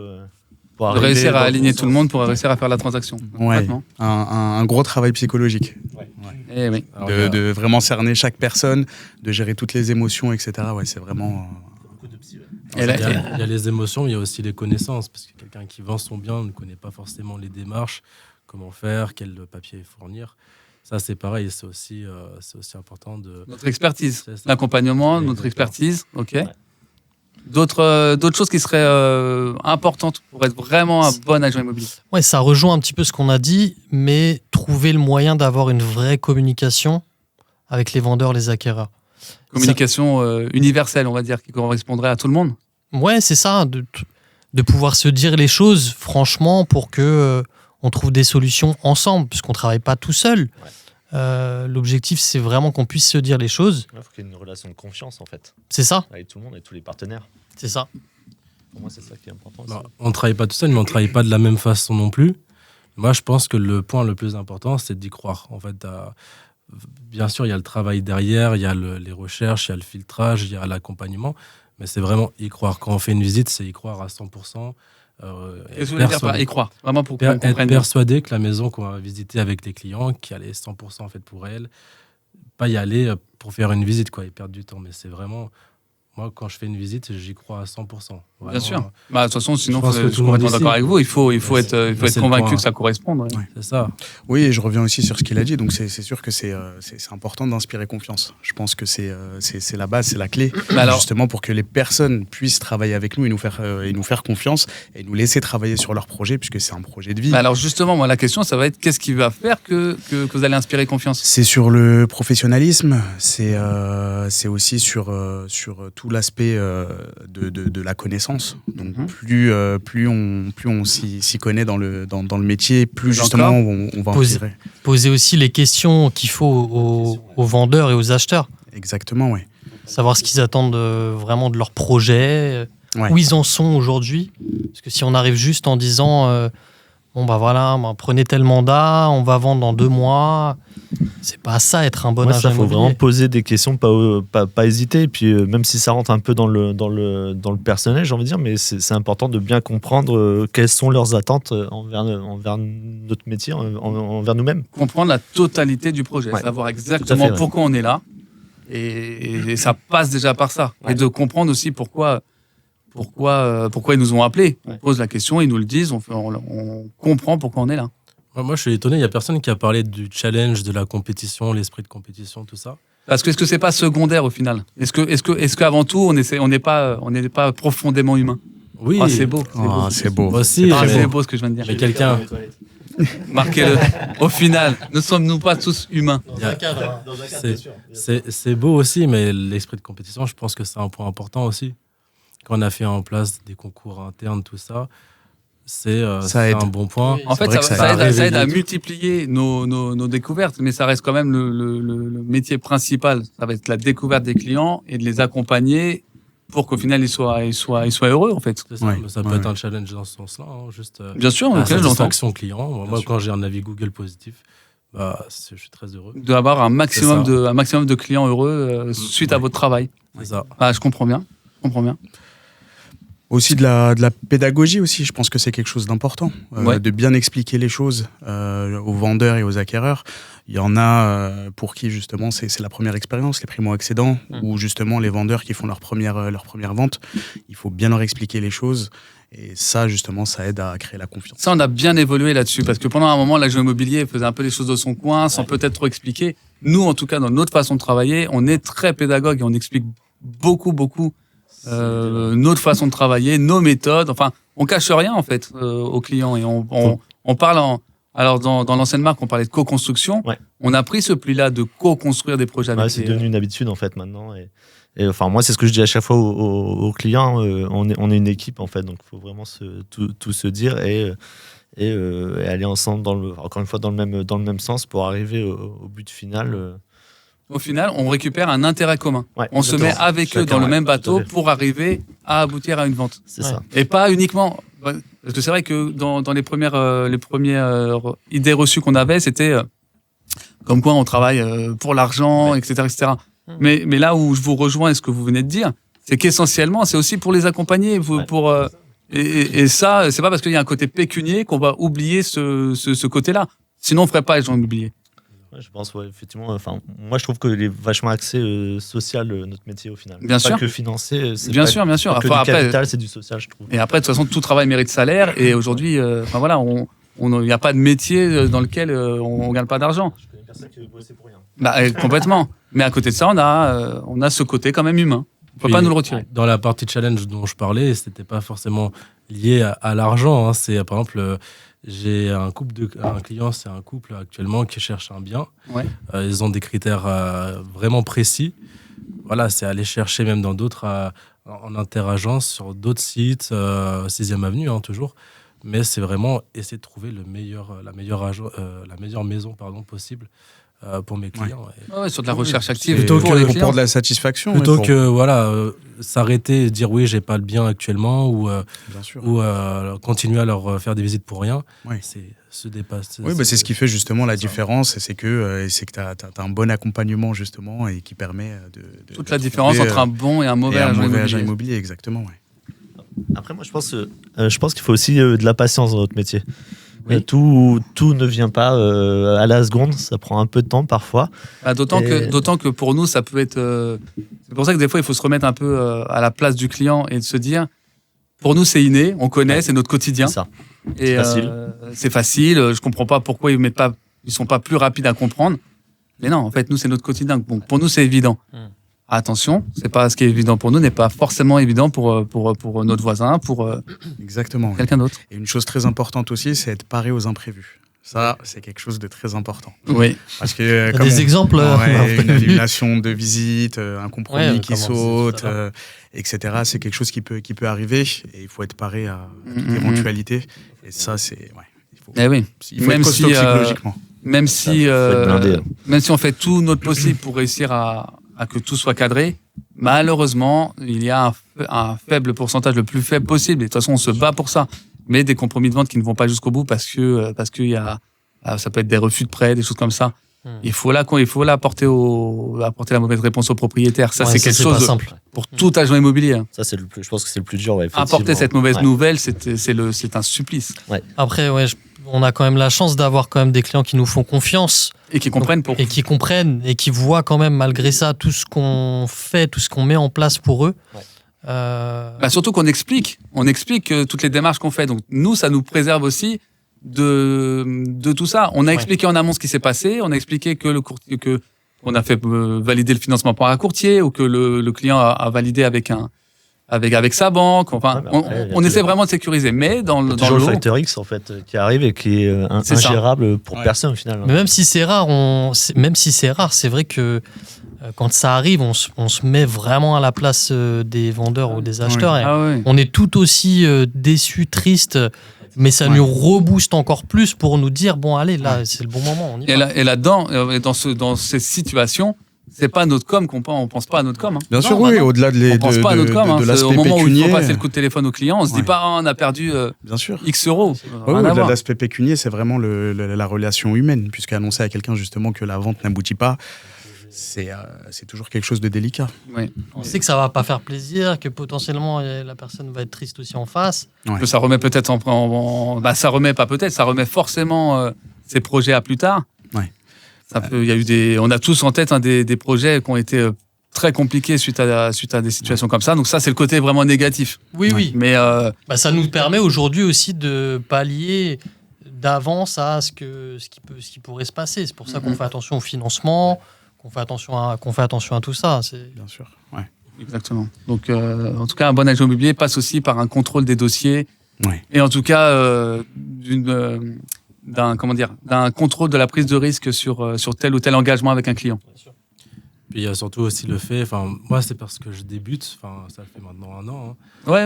Pour De arriver réussir dans à le aligner bon tout le sens. monde pour réussir à faire la transaction. Ouais, Complètement. un gros travail psychologique. Eh oui. Alors, il y a- De vraiment cerner chaque personne, de gérer toutes les émotions, etc. Ouais, c'est vraiment. Et là- il y a les émotions, mais il y a aussi les connaissances. Parce que quelqu'un qui vend son bien ne connaît pas forcément les démarches, comment faire, quel papier fournir. Ça, c'est pareil, c'est aussi important de. Notre expertise, C'est ça. l'accompagnement, notre expertise, ok. D'autres choses qui seraient importantes pour être vraiment un bon agent immobilier. Ouais, ça rejoint un petit peu ce qu'on a dit, mais trouver le moyen d'avoir une vraie communication avec les vendeurs, les acquéreurs. Communication universelle, on va dire, qui correspondrait à tout le monde. Ouais, c'est ça, de pouvoir se dire les choses franchement pour que on trouve des solutions ensemble, puisqu'on travaille pas tout seul. L'objectif, c'est vraiment qu'on puisse se dire les choses. Il faut qu'il y ait une relation de confiance, en fait, C'est ça, avec tout le monde et tous les partenaires. c'est ça. Pour moi, c'est ça qui est important aussi. Bah, on ne travaille pas tout seul, mais on ne travaille pas de la même façon non plus. Moi, je pense que le point le plus important, c'est d'y croire. En fait, bien sûr, il y a le travail derrière, il y a les recherches, il y a le filtrage, il y a l'accompagnement, mais c'est vraiment y croire. Quand on fait une visite, c'est y croire à 100%. Qu'est-ce que vous voulez dire par y croire? Vraiment pour qu'on Être comprenne bien. persuadé que la maison qu'on va visiter avec les clients, qui allait 100% en fait pour elle, pas y aller pour faire une visite quoi, et perdre du temps. Mais c'est vraiment, moi quand je fais une visite, j'y crois à 100%. Vraiment. Bien sûr. Bah, de toute façon, sinon, Je pense que je tout suis le monde complètement ici- d'accord avec vous. Il faut Ouais, être c'est le convaincu point. que ça corresponde. ouais. Ouais. C'est ça. Oui, et je reviens aussi sur ce qu'il a dit. Donc, c'est sûr que c'est important d'inspirer confiance. Je pense que c'est la base, c'est la clé, Mais alors- justement pour que les personnes puissent travailler avec nous et nous faire confiance et nous laisser travailler sur leur projet, puisque c'est un projet de vie. Bah alors justement, moi, la question, ça va être qu'est-ce qui va faire que vous allez inspirer confiance? C'est sur le professionnalisme, c'est aussi sur tout l'aspect de la connaissance. Donc Mhm. plus on s'y connaît dans le métier, plus Plus justement encore. on va en Poser- tirer. Poser aussi les questions qu'il faut aux vendeurs et aux acheteurs. Exactement, oui. Savoir ce qu'ils attendent vraiment de leur projet, Ouais. où ils en sont aujourd'hui. Parce que si on arrive juste en disant bon bah voilà, prenez tel mandat, on va vendre dans 2 mois, c'est pas ça être un bon Moi, agent ça, faut immobilier. vraiment poser des questions, pas hésiter. Et puis, même si ça rentre un peu dans le personnel, j'ai envie de dire, mais c'est important de bien comprendre quelles sont leurs attentes envers notre métier, envers nous-mêmes. Comprendre la totalité du projet, Ouais. savoir Tout exactement à fait, ouais. pourquoi on est là. Et ça passe déjà par ça. Ouais. Et de comprendre aussi pourquoi ils nous ont appelés. On Ouais. pose la question, ils nous le disent, on comprend pourquoi on est là. Moi, je suis étonné, il n'y a personne qui a parlé du challenge, de la compétition, l'esprit de compétition, tout ça. Parce que est-ce que c'est pas secondaire au final? Est-ce qu'avant tout, on n'est pas profondément humain? Oui, Ah, c'est beau. C'est beau. Ah, c'est beau. Moi aussi, Ah, mais- c'est beau ce que je viens de dire. mais quelqu'un. Marquez-le. Au final, ne sommes-nous pas tous humains? Il y a- C'est beau aussi, mais l'esprit de compétition, je pense que c'est un point important aussi. Quand on a fait en place des concours internes, tout ça, c'est Ça aide. un bon point. Oui. En fait, vrai que ça ça aide réveille à tout. multiplier nos découvertes, mais ça reste quand même le métier principal. Ça va être la découverte des clients et de les accompagner pour qu'au final, ils soient heureux, en fait. C'est ça, Ouais, mais ça peut ouais. être un challenge dans ce sens-là. Hein, juste Bien sûr, la ok, j'entends. satisfaction client. Moi, Bien sûr. quand j'ai un avis Google positif, je suis très heureux. D'avoir un maximum C'est ça. un maximum de clients heureux suite à Ouais. votre travail. C'est ça. Ah, je comprends bien. Je comprends bien. Aussi de la pédagogie aussi, je pense que c'est quelque chose d'important, de bien expliquer les choses aux vendeurs et aux acquéreurs. Il y en a pour qui justement c'est la première expérience, les primo-accédants, ou justement les vendeurs qui font leur première vente. Il faut bien leur expliquer les choses et ça justement ça aide à créer la confiance. Ça, on a bien évolué là-dessus parce que pendant un moment, l'agent immobilier faisait un peu les choses de son coin sans peut-être trop expliquer. Nous, en tout cas, dans notre façon de travailler, on est très pédagogue et on explique beaucoup notre façon de travailler, nos méthodes. Enfin, on cache rien en fait aux clients et on parle alors dans l'ancienne marque, on parlait de co-construction. Ouais. On a pris ce pli-là de co-construire des projets avec C'est devenu une habitude en fait maintenant. Et enfin, moi, c'est ce que je dis à chaque fois aux clients. On est une équipe en fait, donc il faut vraiment tout se dire et aller ensemble encore une fois dans le même sens pour arriver au but final. Au final, on récupère un intérêt commun. Ouais, on se met avec eux dans le même bateau pour arriver à aboutir à une vente. C'est ça. Et pas uniquement. Parce que c'est vrai que dans les premières idées reçues qu'on avait, c'était comme quoi on travaille pour l'argent, etc., etc. Mais là où je vous rejoins et ce que vous venez de dire, c'est qu'essentiellement, c'est aussi pour les accompagner. Et ça, c'est pas parce qu'il y a un côté pécunier qu'on va oublier ce côté-là. Sinon, on ferait pas les gens immobiliers. Ouais, je pense, effectivement. Enfin, moi, je trouve qu'il est vachement axé social, notre métier, au final. Bien sûr. Pas que financier. Bien sûr. Pas que Enfin, du après, capital, c'est du social, je trouve. Et après, de toute façon, tout travail mérite salaire. Et aujourd'hui, il n'y a pas de métier dans lequel on ne gagne pas d'argent. Je connais personne qui veut bosser pour rien. Complètement. Mais à côté de ça, on a ce côté quand même humain. On ne peut pas nous le retirer. Dans la partie challenge dont je parlais, ce n'était pas forcément lié à l'argent. C'est par exemple, j'ai un client, c'est un couple actuellement qui cherche un bien. Ouais. Ils ont des critères vraiment précis. Voilà, c'est aller chercher même dans d'autres, en interagence sur d'autres sites, 6e avenue toujours. Mais c'est vraiment essayer de trouver la meilleure maison possible pour mes clients. Ouais, sur de la recherche active. Plutôt pour les clients. pour de la satisfaction. Plutôt que s'arrêter et dire oui, j'ai pas le bien actuellement ou continuer à leur faire des visites pour rien. Ouais. C'est se dépasser. Oui, c'est ce qui fait justement la différence, c'est que tu as un bon accompagnement justement et qui permet de toute la différence entre un bon et un mauvais agent immobilier. Exactement, ouais. Après, moi, je pense qu'il faut aussi de la patience dans notre métier. Oui. Tout ne vient pas à la seconde, ça prend un peu de temps parfois. D'autant que pour nous, ça peut être... c'est pour ça que des fois, il faut se remettre un peu à la place du client et de se dire, pour nous, c'est inné, on connaît, c'est notre quotidien. C'est ça. Et c'est facile, je comprends pas pourquoi ils sont pas plus rapides à comprendre. Mais non, en fait, nous, c'est notre quotidien. Bon, pour nous, c'est évident. Attention, c'est pas ce qui est évident pour nous n'est pas forcément évident pour notre voisin, pour Exactement, quelqu'un d'autre. Et une chose très importante aussi, c'est être paré aux imprévus. Ça, c'est quelque chose de très important. Oui. Parce que des exemples. Une annulation de visite, un compromis qui saute, etc. C'est quelque chose qui peut arriver et il faut être paré à toute éventualité. Et ça, c'est il faut même être costaud psychologiquement. Même si on fait tout notre possible pour réussir à que tout soit cadré, malheureusement, il y a un faible pourcentage, le plus faible possible. Et de toute façon, on se bat pour ça. Mais des compromis de vente qui ne vont pas jusqu'au bout parce que ça peut être des refus de prêt, des choses comme ça. Il faut apporter la mauvaise réponse au propriétaire. Ça, c'est quelque chose simple. Pour tout agent immobilier. Ça, je pense que c'est le plus dur. Apporter cette mauvaise nouvelle, c'est un supplice. Ouais. Après, on a quand même la chance d'avoir quand même des clients qui nous font confiance. Et qui comprennent et qui voient quand même, malgré ça, tout ce qu'on fait, tout ce qu'on met en place pour eux. Ouais. Surtout qu'on explique. On explique toutes les démarches qu'on fait. Donc, nous, ça nous préserve aussi de tout ça. On a expliqué en amont ce qui s'est passé. On a expliqué que on a fait valider le financement par un courtier ou que le client a validé avec sa banque. Enfin, on essaie vraiment de sécuriser. Mais dans le facteur X en fait qui arrive et qui est ingérable pour personne au final. Mais même si c'est rare, c'est vrai que quand ça arrive, on se met vraiment à la place des vendeurs ou des acheteurs. On est tout aussi déçus, tristes. Mais ça nous rebooste encore plus pour nous dire bon allez là c'est le bon moment. On y va. Et là-dedans, dans ces situations, c'est pas notre com on pense pas à notre com. Hein. Bien sûr, oui, au-delà on pense pas à notre com. de au moment où il faut passer le coup de téléphone au client, on se dit pas on a perdu bien sûr. X euros. Au-delà de l'aspect pécunier, c'est vraiment la relation humaine, puisque annoncer à quelqu'un justement que la vente n'aboutit pas, c'est toujours quelque chose de délicat. Oui. On sait que ça va pas faire plaisir, que potentiellement la personne va être triste aussi en face. Ouais. Que ça remet peut-être ça remet pas peut-être, ça remet forcément ses projets à plus tard. Ouais. Il y a eu on a tous en tête des projets qui ont été très compliqués suite à des situations comme ça. Donc ça, c'est le côté vraiment négatif. Oui, oui. Mais Ça nous permet aujourd'hui aussi de pallier d'avance à ce qui pourrait se passer. C'est pour ça qu'on fait attention au financement, qu'on fait attention à tout ça. Bien sûr. Ouais. exactement. Donc en tout cas, un bon agent immobilier passe aussi par un contrôle des dossiers Ouais. et en tout cas d'un contrôle de la prise de risque sur tel ou tel engagement avec un client. Puis il y a surtout aussi le fait, moi c'est parce que je débute, ça fait maintenant 1 an. Ouais,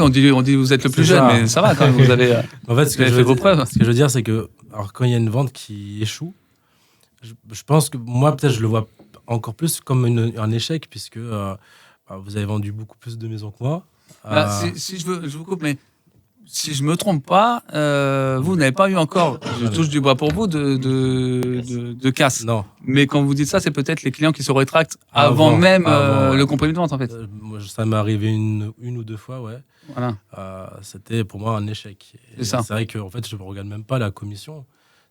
on dit vous êtes le plus C'est jeune, ça. mais ça va quand même, vous avez En fait, ce que avez je fait veux vos dire- preuves. ce que je veux dire, c'est que quand il y a une vente qui échoue, je pense que moi peut-être je le vois encore plus comme un échec, puisque vous avez vendu beaucoup plus de maisons que moi. Si je vous coupe, mais si je me trompe pas, vous n'avez pas eu encore, je touche du bois pour vous, de casse. Non. Mais quand vous dites ça, c'est peut-être les clients qui se rétractent avant même ouais. le compromis de vente, en fait. Moi, ça m'est arrivé une ou deux fois, ouais. Voilà. C'était pour moi un échec. Et C'est ça. C'est vrai que en fait, je ne regarde même pas la commission.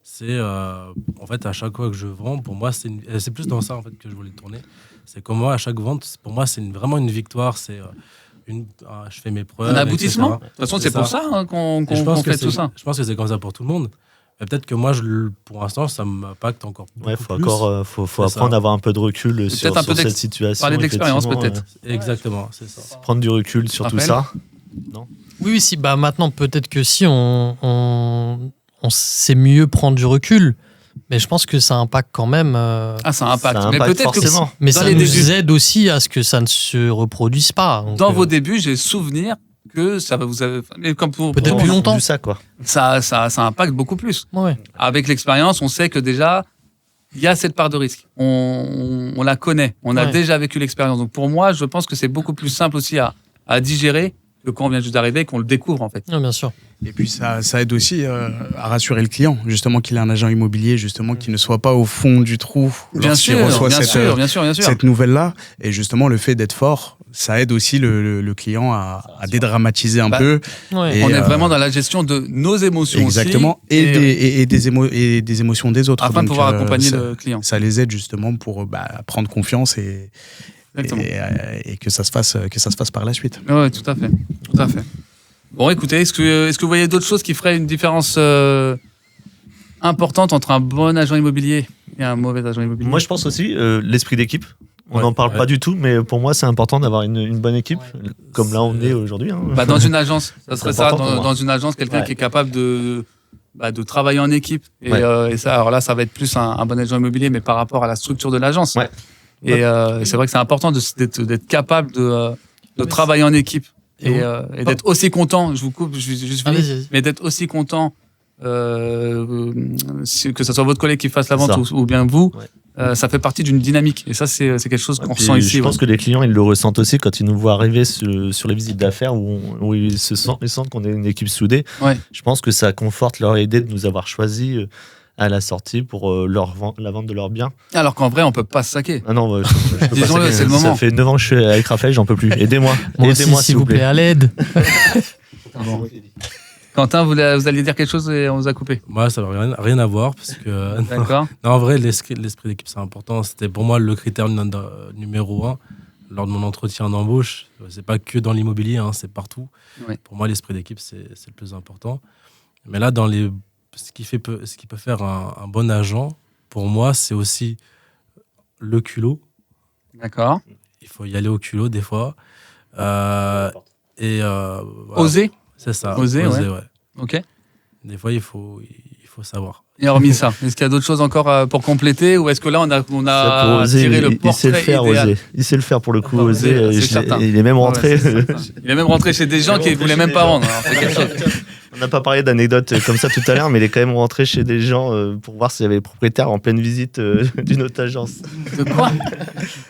C'est en fait à chaque fois que je vends, pour moi, c'est plus dans ça en fait que je voulais tourner. C'est comme moi, à chaque vente, pour moi, c'est vraiment une victoire. C'est je fais mes preuves. Un aboutissement. etc. De toute façon, C'est c'est pour ça. ça qu'on Et je pense que fait tout ça. Je pense que c'est comme ça pour tout le monde. Mais peut-être que moi, pour l'instant, ça m'impacte encore beaucoup Ouais, faut plus. encore, faut C'est apprendre ça. à avoir un peu de recul sur, peut-être un peu sur cette situation. parler d'expérience, effectivement, peut-être. Exactement, c'est ça. prendre du recul sur tout Rappel. ça. Oui, si, maintenant, peut-être que si on sait mieux prendre du recul, mais je pense que ça impacte quand même. Ça impacte. Ça Mais impacte peut-être que forcément. Mais dans ça les nous débuts. aide aussi à ce que ça ne se reproduise pas. Donc, dans vos débuts, j'ai souvenir que ça va vous avez, mais comme pour Peut-être pour- plus longtemps. Vu ça, quoi. ça impacte beaucoup plus. Ouais. Avec l'expérience, on sait que déjà, il y a cette part de risque. On la connaît. On a Ouais. déjà vécu l'expérience. Donc pour moi, je pense que c'est beaucoup plus simple aussi à digérer que quand on vient juste d'arriver et qu'on le découvre en fait. Ouais, bien sûr. Et puis ça aide aussi à rassurer le client, justement qu'il ait un agent immobilier, justement qu'il ne soit pas au fond du trou Bien lorsqu'il sûr, reçoit bien sûr. cette nouvelle-là. Et justement, le fait d'être fort, ça aide aussi le client à dédramatiser un Bah, peu. Ouais. Et, On est vraiment dans la gestion de nos émotions Exactement. aussi, Et des émotions des autres. afin de Donc, pouvoir accompagner ça, le client. ça les aide justement pour prendre confiance Exactement. et que ça se fasse par la suite. Oui, tout à fait. Tout à fait. Bon, écoutez, est-ce que vous voyez d'autres choses qui feraient une différence importante entre un bon agent immobilier et un mauvais agent immobilier? Moi, je pense aussi l'esprit d'équipe. On Ouais, n'en parle ouais. pas du tout, mais pour moi, c'est important d'avoir une bonne équipe, comme là on est aujourd'hui. hein. Dans une agence, ça serait ça, important pour moi. dans une agence, quelqu'un Ouais. qui est capable de travailler en équipe. Et, Ouais. et ça, alors là, ça va être plus un bon agent immobilier, mais par rapport à la structure de l'agence. Ouais. Et c'est vrai que c'est important d'être capable de travailler en équipe et d'être aussi content. Je vous coupe, juste Allez, finis, vas-y. mais d'être aussi content que ce soit votre collègue qui fasse la vente Ça. ou bien vous. Ouais. Ça fait partie d'une dynamique. Et ça, c'est quelque chose qu'on Puis ressent ici. je pense ouais. que les clients, ils le ressentent aussi quand ils nous voient arriver sur les visites d'affaires où ils sentent qu'on est une équipe soudée. Ouais. Je pense que ça conforte leur idée de nous avoir choisis à la sortie pour la vente de leurs biens. Alors qu'en vrai, on peut pas se saquer. Ah non, je peux pas Disons-le, saquer. c'est le moment. Ça fait 9 ans que je suis avec Raphaël, j'en peux plus. Aidez-moi. Moi aussi, Aidez-moi, s'il vous plaît, à l'aide. Bon. Quentin, vous alliez dire quelque chose et on vous a coupé. Moi, ça n'a rien à voir parce que D'accord. non, en vrai, l'esprit d'équipe, c'est important. C'était pour moi le critère numéro 1 lors de mon entretien d'embauche. C'est pas que dans l'immobilier, hein, c'est partout. Ouais. Pour moi, l'esprit d'équipe, c'est le plus important. Mais là, ce qui peut faire un bon agent, pour moi, c'est aussi le culot. D'accord. Il faut y aller au culot des fois. Voilà. Oser. C'est ça. Oser, ouais. ouais. Ok. Des fois, il faut savoir. Et hormis ça, est-ce qu'il y a d'autres choses encore pour compléter ou est-ce que là on a Ça, pour oser, tiré le il portrait sait le faire, idéal. oser. Il sait le faire pour le coup, Ah, oser. oser, c'est certain. Il est même rentré. Ouais, c'est certain. Il est même rentré chez des gens qui ne voulaient même pas vendre. Alors, c'est quelque chose. On n'a pas parlé d'anecdotes comme ça tout à l'heure, mais il est quand même rentré chez des gens pour voir s'il y avait des propriétaires en pleine visite d'une autre agence. De quoi?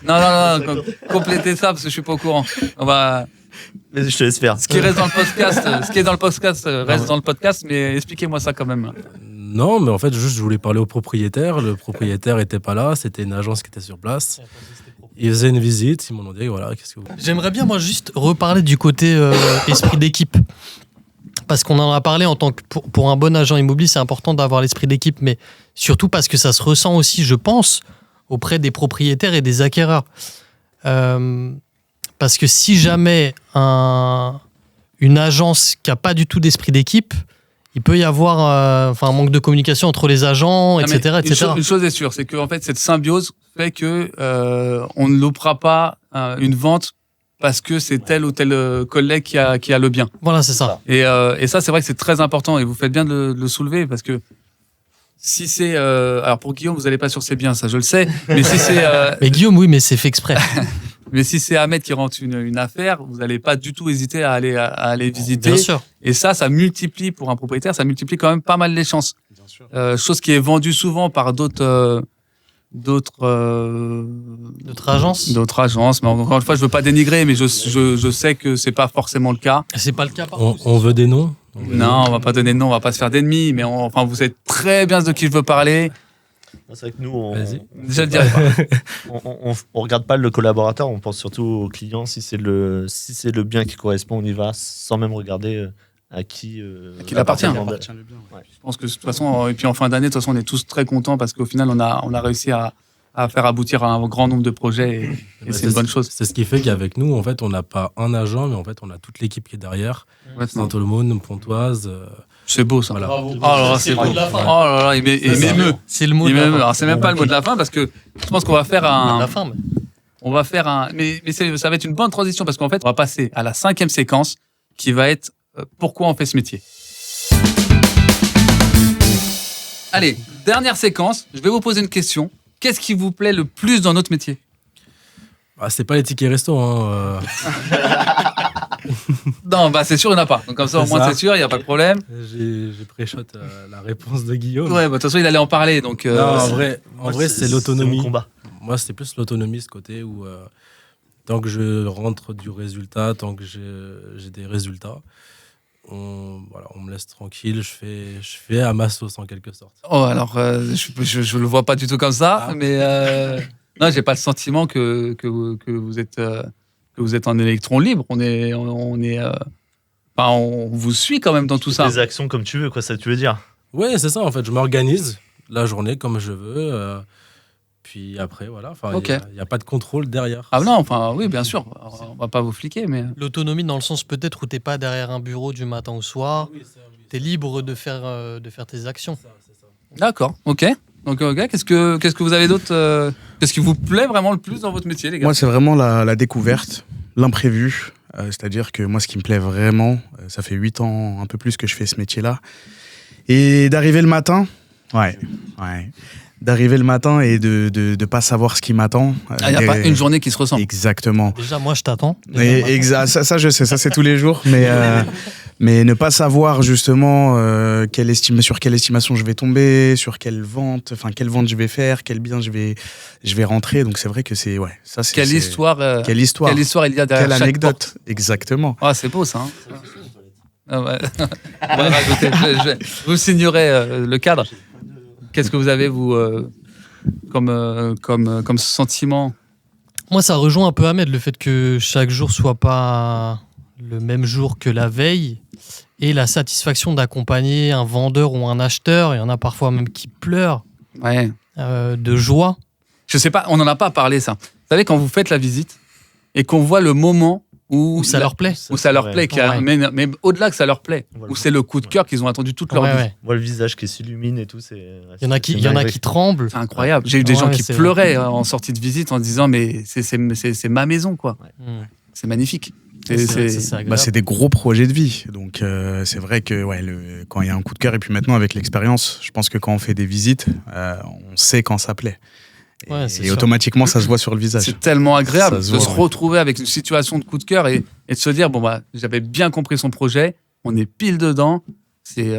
Non, complétez ça parce que je suis pas au courant. On va. Mais je te laisse faire. Ce qui est dans le podcast reste dans le podcast, mais expliquez-moi ça quand même. Non, mais en fait, juste, je voulais parler au propriétaire. Le propriétaire était pas là. C'était une agence qui était sur place. Ils faisaient une visite. Ils m'ont dit, voilà, qu'est-ce que vous... J'aimerais bien, moi, juste reparler du côté esprit d'équipe. Parce qu'on en a parlé en tant que pour un bon agent immobilier, c'est important d'avoir l'esprit d'équipe, mais surtout parce que ça se ressent aussi, je pense, auprès des propriétaires et des acquéreurs. Parce que si jamais une agence qui n'a pas du tout d'esprit d'équipe, il peut y avoir un manque de communication entre les agents, etc. Une chose est sûre, c'est que en fait, cette symbiose fait que on ne loupera pas une vente parce que c'est tel ou tel collègue qui a le bien. Voilà, c'est ça. Et ça, c'est vrai que c'est très important et vous faites bien de le soulever parce que si c'est... alors pour Guillaume, vous n'allez pas sur ses biens, ça je le sais, mais si c'est... Mais Guillaume, oui, mais c'est fait exprès. Mais si c'est Ahmed qui rentre une affaire, vous n'allez pas du tout hésiter à aller visiter. Bien sûr. Et ça multiplie pour un propriétaire, ça multiplie quand même pas mal les chances. Bien sûr. Chose qui est vendue souvent par d'autres agences. D'autres agences. Mais encore une fois, je veux pas dénigrer, mais je sais que c'est pas forcément le cas. C'est pas le cas. On veut des noms? Non, on va pas donner de nom, on va pas se faire d'ennemis, mais enfin, vous savez très bien de qui je veux parler. C'est vrai que nous, Je le dirai pas. on regarde pas le collaborateur, on pense surtout au client. Si c'est le bien qui correspond, on y va sans même regarder à qui il appartient. Le bien, ouais. Je pense que de toute façon, et puis en fin d'année, de toute façon, on est tous très contents parce qu'au final, on a réussi à faire aboutir un grand nombre de projets et c'est une bonne chose. C'est ce qui fait qu'avec nous, en fait, on n'a pas un agent, mais en fait, on a toute l'équipe qui est derrière. Ouais, Saint-Olomone, Pontoise. C'est beau ça. Voilà. Bravo. Oh là là, c'est beau. Oh là là, il m'émeut. C'est le mot de la fin. Alors, c'est même pas le mot de la fin parce que je pense qu'on va faire mais ça va être une bonne transition parce qu'en fait, on va passer à la 5e séquence qui va être pourquoi on fait ce métier. Allez, dernière séquence, je vais vous poser une question. Qu'est-ce qui vous plaît le plus dans notre métier? C'est pas les tickets resto. Hein. Non, c'est sûr, il n'y en a pas. Donc comme ça, au moins, c'est sûr, il n'y a pas de problème. J'ai pré-shot la réponse de Guillaume. Ouais, de toute façon, il allait en parler. Donc, non, en vrai, c'est l'autonomie. mon combat. Moi, c'est plus l'autonomie, ce côté où tant que je rentre du résultat, tant que j'ai des résultats, on me laisse tranquille, je fais à ma sauce en quelque sorte. Oh, alors, je le vois pas du tout comme ça, mais non, j'ai pas le sentiment que vous êtes un électron libre. On vous suit quand même dans tout ça. Des actions comme tu veux, quoi, ça tu veux dire? Ouais, c'est ça en fait. Je m'organise la journée comme je veux. Puis après, voilà. Il n'y a pas de contrôle derrière. Ah non, oui, bien sûr. On va pas vous fliquer, mais... L'autonomie dans le sens peut-être où t'es pas derrière un bureau du matin au soir. Oui, T'es libre de faire tes actions. C'est ça. D'accord, ok. Donc, qu'est-ce que vous avez d'autre qu'est-ce qui vous plaît vraiment le plus dans votre métier, les gars? Moi, c'est vraiment la découverte, l'imprévu. C'est-à-dire que moi, ce qui me plaît vraiment, ça fait 8 ans, un peu plus que je fais ce métier-là. Et d'arriver le matin, d'arriver le matin et de pas savoir ce qui m'attend. Il n'y a pas une journée qui se ressemble. Exactement. Déjà, moi, je t'attends. Ça, je sais, ça, c'est tous les jours. Mais ne pas savoir justement sur quelle estimation je vais tomber, sur quelle vente je vais faire, quel bien je vais rentrer. Donc c'est vrai que c'est ça. Quelle histoire il y a derrière quelle chaque anecdote. porte. Exactement. Ah, c'est beau ça. Hein. Ah ouais. Bon, écoutez, vous signerez le cadre. Qu'est-ce que vous avez vous comme sentiment? Moi, ça rejoint un peu Ahmed, le fait que chaque jour soit pas le même jour que la veille. Et la satisfaction d'accompagner un vendeur ou un acheteur, il y en a parfois même qui pleurent de joie. Je sais pas, on n'en a pas parlé ça. Vous savez, quand vous faites la visite et qu'on voit le moment où ça leur plaît. Où ça leur plaît, mais au-delà que ça leur plaît, Voilà. où c'est le coup de cœur qu'ils ont attendu toute leur vie. Ouais. On voit le visage qui s'illumine et tout. Il y en a qui tremblent. C'est incroyable. J'ai eu des gens qui pleuraient en sortie de visite en disant mais c'est ma maison, quoi. Ouais. C'est magnifique. C'est des gros projets de vie. Donc c'est vrai que quand il y a un coup de cœur, et puis maintenant avec l'expérience, je pense que quand on fait des visites, on sait quand ça plaît. Et automatiquement, ça se voit sur le visage. C'est tellement agréable de se voit, retrouver avec une situation de coup de cœur et de se dire j'avais bien compris son projet, on est pile dedans. Et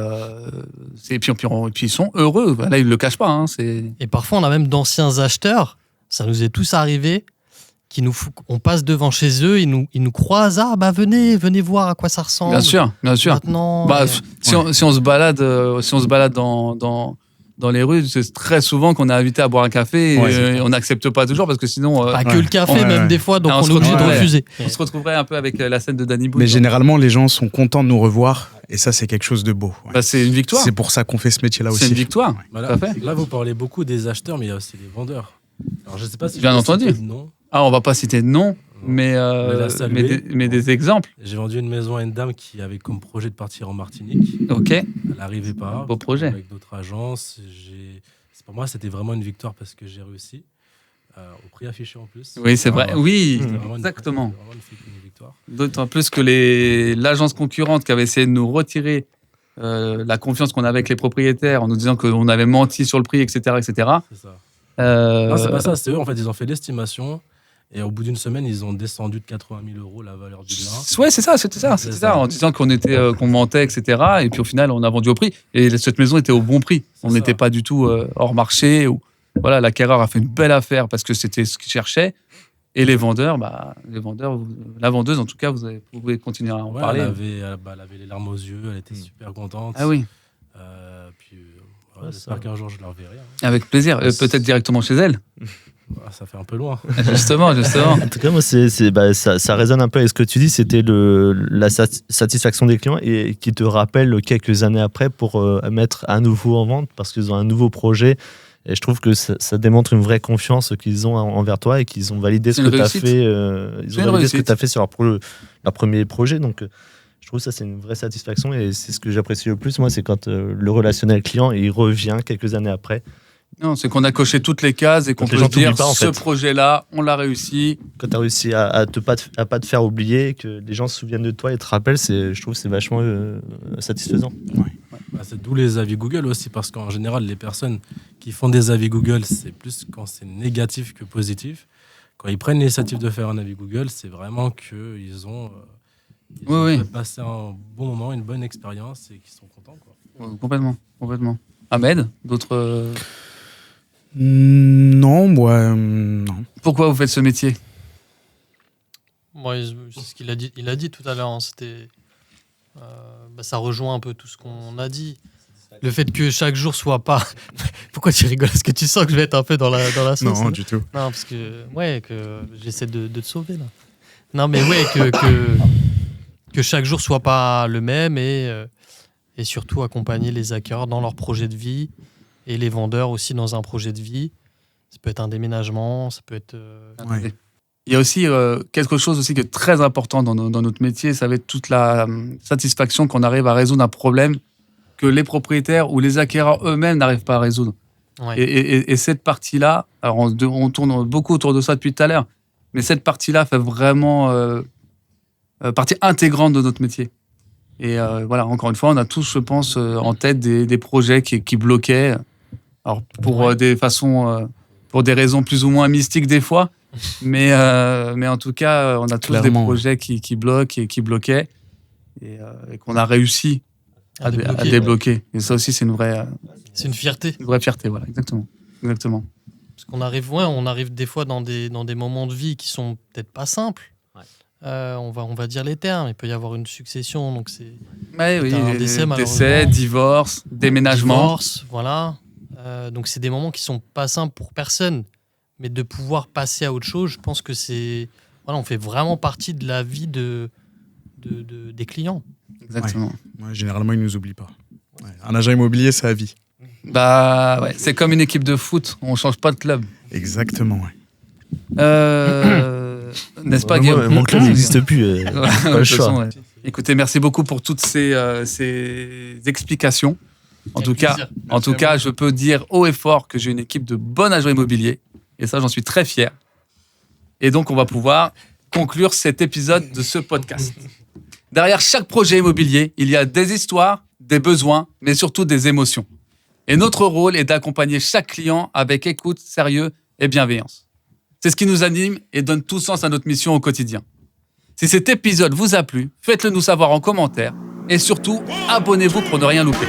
puis ils sont heureux. Là, ils le cachent pas. Hein, et parfois, on a même d'anciens acheteurs. Ça nous est tous arrivé, on passe devant chez eux, ils nous croisent, venez voir à quoi ça ressemble. Bien sûr. Maintenant, Si on se balade, dans les rues, c'est très souvent qu'on est invité à boire un café et on n'accepte pas toujours parce que sinon. Pas que le café, même des fois, donc on est obligé de refuser. On se retrouverait un peu avec la scène de Danny Boone. Mais généralement, les gens sont contents de nous revoir et ça, c'est quelque chose de beau. Ouais. C'est une victoire. C'est pour ça qu'on fait ce métier-là aussi. C'est une victoire. Voilà. Là, vous parlez beaucoup des acheteurs, mais il y a aussi les vendeurs. Alors, je sais pas si Bien entendu. Non. On va pas citer de nom, mais des exemples. J'ai vendu une maison à une dame qui avait comme projet de partir en Martinique. Ok. Elle n'arrivait pas. Beau projet. Avec d'autres agences. Pour moi, c'était vraiment une victoire parce que j'ai réussi. Au prix affiché en plus. Oui, c'est vrai. Oui, exactement. Une victoire. D'autant plus que l'agence concurrente qui avait essayé de nous retirer la confiance qu'on avait avec les propriétaires en nous disant qu'on avait menti sur le prix, etc. C'est ça. Non, c'est pas ça. C'est eux, en fait, ils ont fait l'estimation. Et au bout d'une semaine, ils ont descendu de 80 000 € la valeur du bien. Ouais, c'était ça, en disant qu'on mentait, etc. Et puis au final, on a vendu au prix. Et cette maison était au bon prix. On n'était pas du tout hors marché. Voilà, l'acquéreur a fait une belle affaire parce que c'était ce qu'il cherchait. Et les vendeurs, la vendeuse en tout cas, vous pouvez continuer à en parler. Elle avait les larmes aux yeux, elle était super contente. Ah oui. J'espère qu'un jour je la reverrai. Avec plaisir, peut-être directement chez elle. Ça fait un peu loin. Justement. En tout cas, moi, ça résonne un peu avec ce que tu dis. C'était la satisfaction des clients et qui te rappelle quelques années après pour mettre à nouveau en vente parce qu'ils ont un nouveau projet. Et je trouve que ça démontre une vraie confiance qu'ils ont envers toi et qu'ils ont validé ce que tu as fait. Ils ont validé ce que tu as fait sur leur premier projet. Donc, je trouve que ça, c'est une vraie satisfaction et c'est ce que j'apprécie le plus. Moi, c'est quand le relationnel client, il revient quelques années après. Non, c'est qu'on a coché toutes les cases et qu'on peut se dire ce projet-là, on l'a réussi. Quand tu as réussi à pas te faire oublier, que les gens se souviennent de toi et te rappellent, je trouve que c'est vachement satisfaisant. Ouais. C'est d'où les avis Google aussi, parce qu'en général, les personnes qui font des avis Google, c'est plus quand c'est négatif que positif. Quand ils prennent l'initiative de faire un avis Google, c'est vraiment qu'ils ont passé un bon moment, une bonne expérience et qu'ils sont contents. Quoi. Complètement. Ahmed, d'autres... Non, non. Pourquoi vous faites ce métier ? C'est ce qu'il a dit. Il a dit tout à l'heure. C'était, ça rejoint un peu tout ce qu'on a dit. Le fait que chaque jour soit pas. Pourquoi tu rigoles ? Est-ce que tu sens que je vais être un peu dans la sauce ? Non, du tout. Non, parce que que j'essaie de te sauver là. Non, mais que chaque jour soit pas le même et surtout accompagner les acquéreurs dans leur projet de vie. Et les vendeurs aussi dans un projet de vie. Ça peut être un déménagement, ça peut être... Il y a aussi quelque chose aussi qui est très important dans notre métier, ça va être toute la satisfaction qu'on arrive à résoudre un problème que les propriétaires ou les acquéreurs eux-mêmes n'arrivent pas à résoudre. Ouais. Et cette partie-là, alors on tourne beaucoup autour de ça depuis tout à l'heure, mais cette partie-là fait vraiment partie intégrante de notre métier. Et encore une fois, on a tous, je pense, en tête des projets qui bloquaient. Alors, pour des raisons plus ou moins mystiques des fois, mais en tout cas, on a tous des projets qui bloquent et qui bloquaient et qu'on a réussi à débloquer. Et ça aussi, c'est une vraie... c'est une fierté. Une vraie fierté, voilà, exactement. Parce qu'on arrive des fois dans des moments de vie qui sont peut-être pas simples. On va dire les termes. Il peut y avoir une succession, donc c'est un décès, divorce, déménagement. Divorce, voilà. Donc c'est des moments qui sont pas simples pour personne, mais de pouvoir passer à autre chose, je pense que on fait vraiment partie de la vie des clients. Exactement. Ouais, généralement, ils nous oublient pas. Ouais. Un agent immobilier, c'est à vie. C'est comme une équipe de foot, on change pas de club. Exactement. N'est-ce pas, Guillaume ? Mon club n'existe plus. Pas le choix. Écoutez, merci beaucoup pour toutes ces explications. En tout cas, je peux dire haut et fort que j'ai une équipe de bons agents immobiliers. Et ça, j'en suis très fier. Et donc, on va pouvoir conclure cet épisode de ce podcast. Derrière chaque projet immobilier, il y a des histoires, des besoins, mais surtout des émotions. Et notre rôle est d'accompagner chaque client avec écoute, sérieux et bienveillance. C'est ce qui nous anime et donne tout sens à notre mission au quotidien. Si cet épisode vous a plu, faites-le nous savoir en commentaire. Et surtout, abonnez-vous pour ne rien louper.